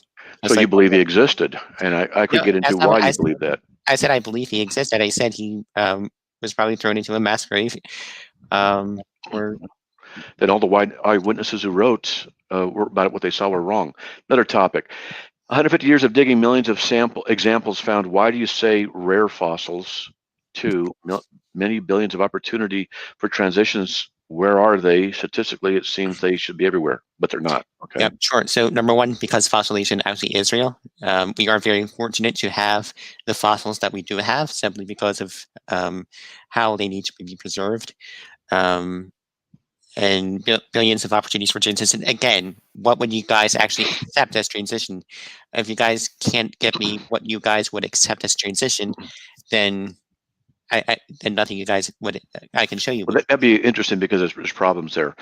So you believe he existed, and I could get into why you believe that. I said I believe he existed. I said he was probably thrown into a mass grave. Then all the eyewitnesses who wrote about what they saw were wrong. Another topic. 150 years of digging, millions of examples found. Why do you say rare fossils? 2, many billions of opportunity for transitions. Where are they? Statistically, it seems they should be everywhere, but they're not. Okay. Yeah, sure. So number one, because fossilization actually is real. We are very fortunate to have the fossils that we do have simply because of how they need to be preserved. And billions of opportunities for transition. Again, what would you guys actually accept as transition? If you guys can't get me what you guys would accept as transition, then then nothing you guys would I can show you. Well, that'd be interesting because there's problems there.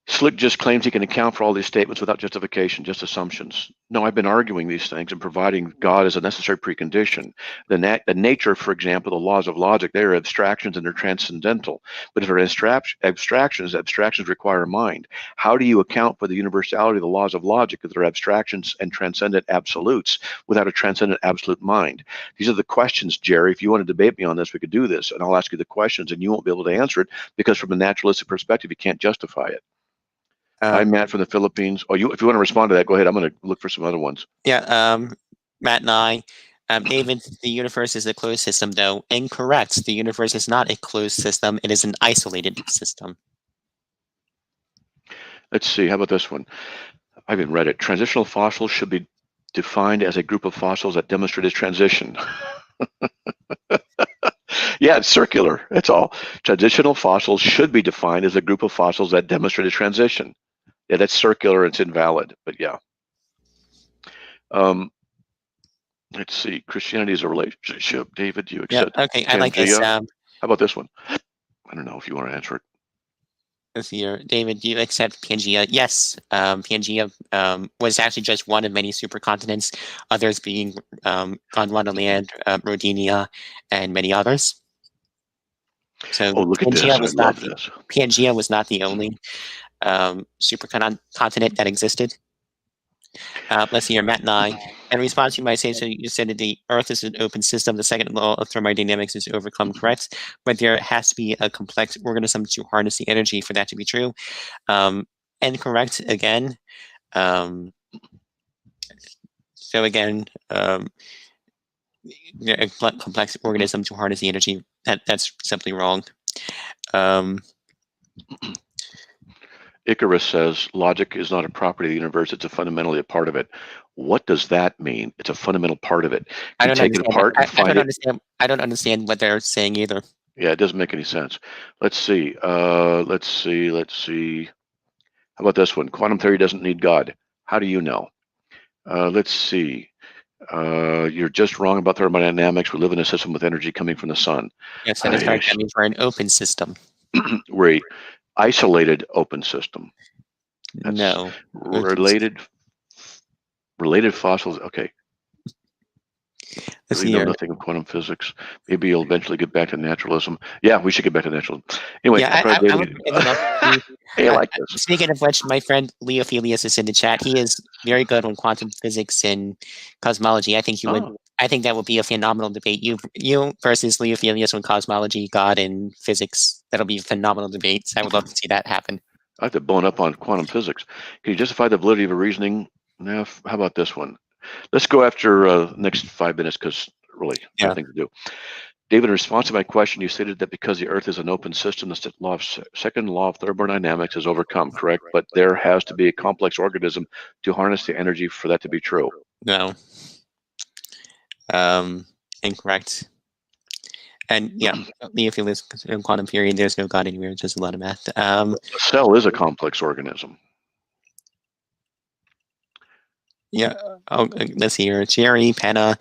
Slick just claims he can account for all these statements without justification, just assumptions. No, I've been arguing these things and providing God as a necessary precondition. The nature, for example, the laws of logic, they are abstractions and they're transcendental. But if they're abstractions require mind. How do you account for the universality of the laws of logic if they're abstractions and transcendent absolutes without a transcendent absolute mind? These are the questions, Jerry. If you want to debate me on this, we could do this, and I'll ask you the questions, and you won't be able to answer it because from a naturalistic perspective, you can't justify it. I'm Matt from the Philippines. Oh, if you want to respond to that, go ahead. I'm going to look for some other ones. Yeah, Matt and I. David, the universe is a closed system, though. Incorrect. The universe is not a closed system. It is an isolated system. Let's see. How about this one? I haven't read it. Transitional fossils should be defined as a group of fossils that demonstrate its transition. Yeah, it's circular. That's all. Transitional fossils should be defined as a group of fossils that demonstrate a transition. Yeah, that's circular. It's invalid, but yeah. Let's see. Christianity is a relationship. David, do you accept? Yeah, okay, I like this. How about this one? I don't know if you want to answer it. Let's see here. David, do you accept Pangea? Yes. Pangea was actually just one of many supercontinents, others being Gondwanaland, Rodinia, and many others. So look at Pangea this. I love this. Pangea was not the only supercontinent that existed. Let's see here, Matt and I. In response, you might say, so you said that the Earth is an open system. The second law of thermodynamics is overcome, correct? But there has to be a complex organism to harness the energy for that to be true. Incorrect again. So again, a complex organism to harness the energy. That's simply wrong. Icarus says logic is not a property of the universe, it's fundamentally a part of it. What does that mean? It's a fundamental part of it. I don't understand what they're saying either. Yeah, it doesn't make any sense. Let's see. Let's see. How about this one? Quantum theory doesn't need God. How do you know? Let's see. You're just wrong about thermodynamics. We live in a system with energy coming from the sun. Yes, that is correct. That means we're an open system. We're isolated open system. That's no. Related fossils. Okay. Let's really know nothing of quantum physics. Maybe you'll eventually get back to naturalism. Yeah, we should get back to naturalism. Anyway, yeah, hey, I like this. Speaking of which, my friend Leo Felius is in the chat. He is very good on quantum physics and cosmology. I think he would. I think that would be a phenomenal debate. You versus Leo Felius on cosmology, God, and physics. That'll be a phenomenal debate. I would love to see that happen. I have to bone up on quantum physics. Can you justify the validity of a reasoning? Neff, how about this one? Let's go after next 5 minutes because really nothing to do. David, in response to my question, you stated that because the Earth is an open system, the second law of thermodynamics is overcome, correct? But there has to be a complex organism to harness the energy for that to be true. No. Incorrect. And yeah, if you listen in quantum theory, there's no God anywhere, just a lot of math. A cell is a complex organism. Yeah. Oh, let's see here. Jerry, Penna,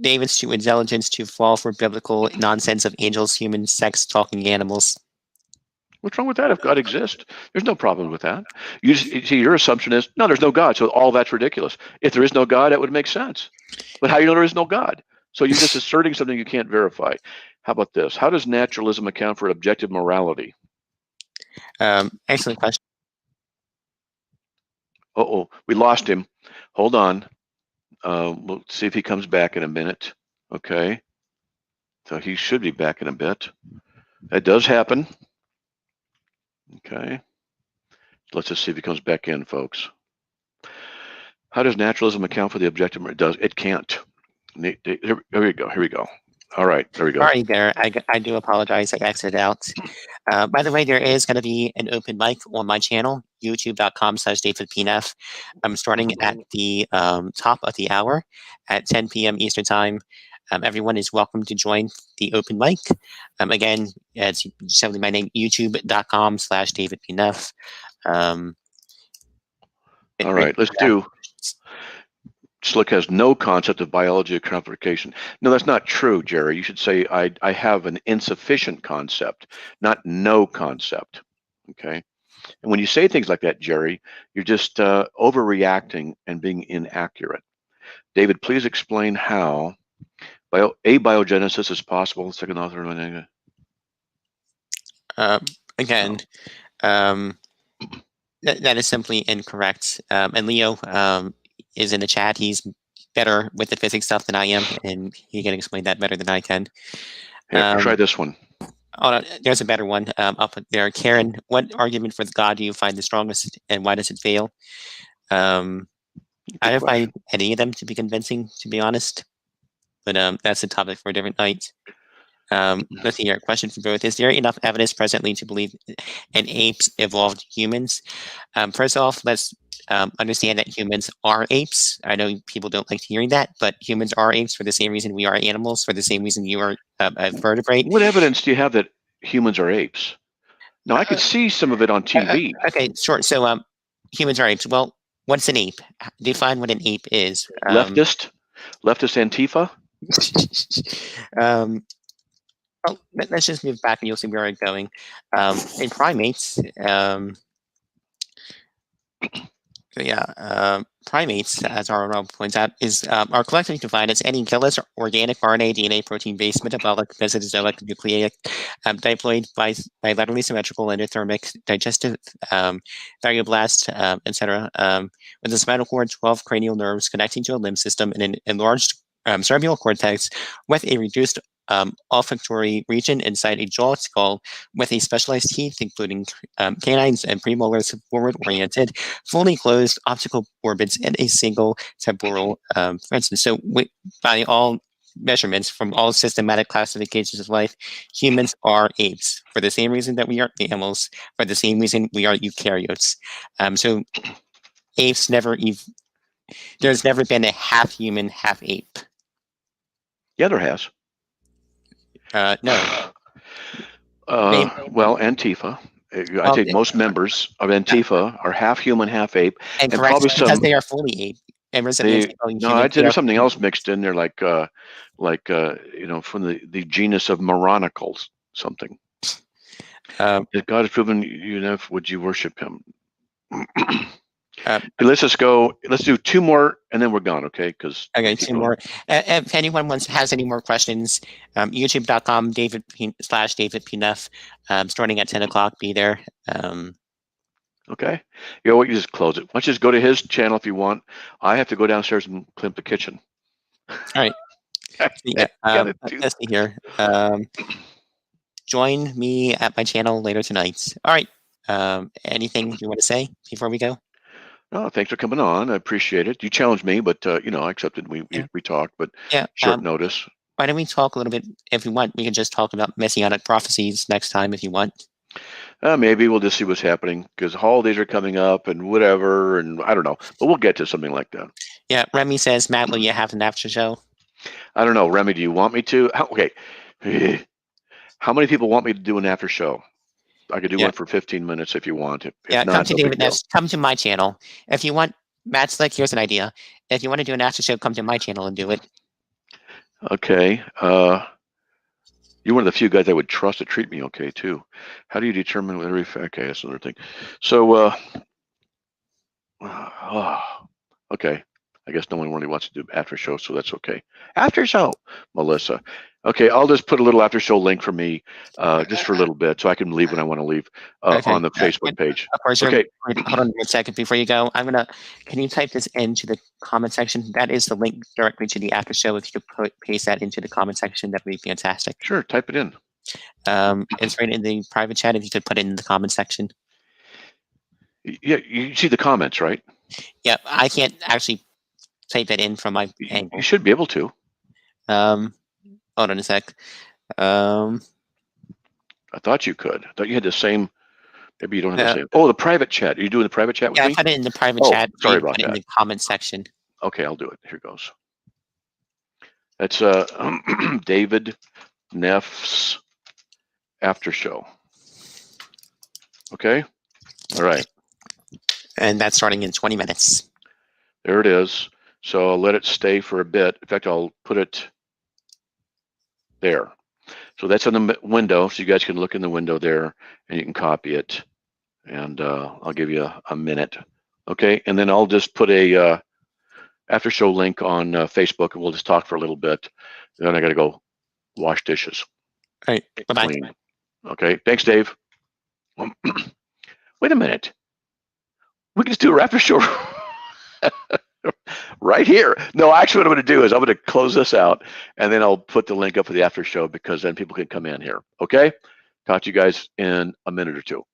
David's too intelligent to fall for biblical nonsense of angels, humans, sex, talking animals. What's wrong with that if God exists? There's no problem with that. You see, your assumption is, no, there's no God, so all that's ridiculous. If there is no God, that would make sense. But how do you know there is no God? So you're just asserting something you can't verify. How about this? How does naturalism account for objective morality? Excellent question. Uh-oh, we lost him. Hold on. We'll see if he comes back in a minute. Okay. So he should be back in a bit. That does happen. Okay. Let's just see if he comes back in, folks. How does naturalism account for the objective? It does. It can't. Here we go. Here we go. All right. There we go. Sorry there. I do apologize. I exited out. By the way, there is going to be an open mic on my channel, youtube.com/DavidPNeff. I'm starting at the top of the hour at 10 p.m. Eastern Time. Everyone is welcome to join the open mic. Again, it's simply my name, youtube.com/DavidPNeff. All right, let's do. Slick has no concept of biology or quantification. No, that's not true, Jerry. You should say I have an insufficient concept, not no concept. Okay. And when you say things like that, Jerry, you're just overreacting and being inaccurate. David, please explain how abiogenesis is possible. Second author. Again, that is simply incorrect. And Leo is in the chat. He's better with the physics stuff than I am, and he can explain that better than I can. Here, try this one. Oh, no, there's a better one up there. Karen, what argument for God do you find the strongest, and why does it fail? I don't find any of them to be convincing, to be honest. But that's a topic for a different night. Let's see here. Question for both. Is there enough evidence presently to believe in apes evolved humans? First off, let's understand that humans are apes. I know people don't like hearing that, but humans are apes for the same reason we are animals, for the same reason you are a vertebrate. What evidence do you have that humans are apes? Now, I could see some of it on TV. Okay, sure. So humans are apes. Well, what's an ape? Define what an ape is. Leftist Antifa? Well, let's just move back and you'll see where I'm going. In primates, primates, as Arnold points out, are collectively defined as any killless organic RNA, DNA, protein-based metabolic, mesozoic, nucleic, diploid, bilaterally symmetrical, endothermic, digestive, thyroblast, etc., with a spinal cord, 12 cranial nerves connecting to a limb system, and an enlarged cerebral cortex with a reduced olfactory region inside a jaw skull with a specialized teeth, including canines and premolars, forward-oriented, fully closed optical orbits, and a single temporal, for instance. So by all measurements from all systematic classifications of life, humans are apes for the same reason that we are mammals, for the same reason we are eukaryotes. So apes there's never been a half human, half ape. Yeah, there has. No. Well, Antifa. I think most members of Antifa are half human, half ape, and probably because they are fully ape. There's something else mixed in there, like from the genus of Moronicles, something. If God has proven you, Neff, would you worship him? Let's just go. Let's do two more, and then we're gone. Okay? Okay, two more. If anyone has any more questions, YouTube.com /DavidPNeff. Starting at 10 o'clock. Be there. Okay. You know what? You just close it. Why don't you just go to his channel if you want. I have to go downstairs and clean up the kitchen. All right. Let's see here. Join me at my channel later tonight. All right. Anything you want to say before we go? Oh, thanks for coming on. I appreciate it. You challenged me, but you know, I accepted. We talked, but short notice. Why don't we talk a little bit? If you want, we can just talk about messianic prophecies next time if you want. Maybe we'll just see what's happening because holidays are coming up and whatever, and I don't know, but we'll get to something like that. Yeah, Remy says, Matt, will you have an after show? I don't know, Remy. Do you want me to? Okay. How many people want me to do an after show? I could do one for 15 minutes if you want. If not, come to David Neff. Come to my channel. If you want, Matt Slick, here's an idea. If you want to do an after show, come to my channel and do it. Okay. You're one of the few guys I would trust to treat me okay too. How do you determine whether okay, that's another thing. So okay. I guess no one really wants to do after show, so that's okay. After show, Melissa. Okay, I'll just put a little after show link for me, just for a little bit, so I can leave when I want to leave on the Facebook page. Of course. Okay. Hold on a second before you go. Can you type this into the comment section? That is the link directly to the after show. If you could paste that into the comment section, that would be fantastic. Sure, type it in. It's right in the private chat. If you could put it in the comment section. Yeah, you see the comments, right? Yeah, I can't actually type it in from my angle. You should be able to. Hold on a sec. I thought you could. I thought you had the same. Maybe you don't have the same. Oh, the private chat. Are you doing the private chat with me? Yeah, I put it in the private chat. Sorry about that. In the comment section. Okay, I'll do it. Here goes. That's David Neff's after show. Okay. All right. And that's starting in 20 minutes. There it is. So I'll let it stay for a bit. In fact, I'll put it there. So that's in the window, so you guys can look in the window there, and you can copy it. And I'll give you a minute. Okay, and then I'll just put a after show link on Facebook, and we'll just talk for a little bit. Then I got to go wash dishes. All right, bye-bye. Okay, thanks, Dave. Wait a minute. We can just do a after show right here. No, actually what I'm going to do is I'm going to close this out, and then I'll put the link up for the after show because then people can come in here. Okay? Talk to you guys in a minute or two.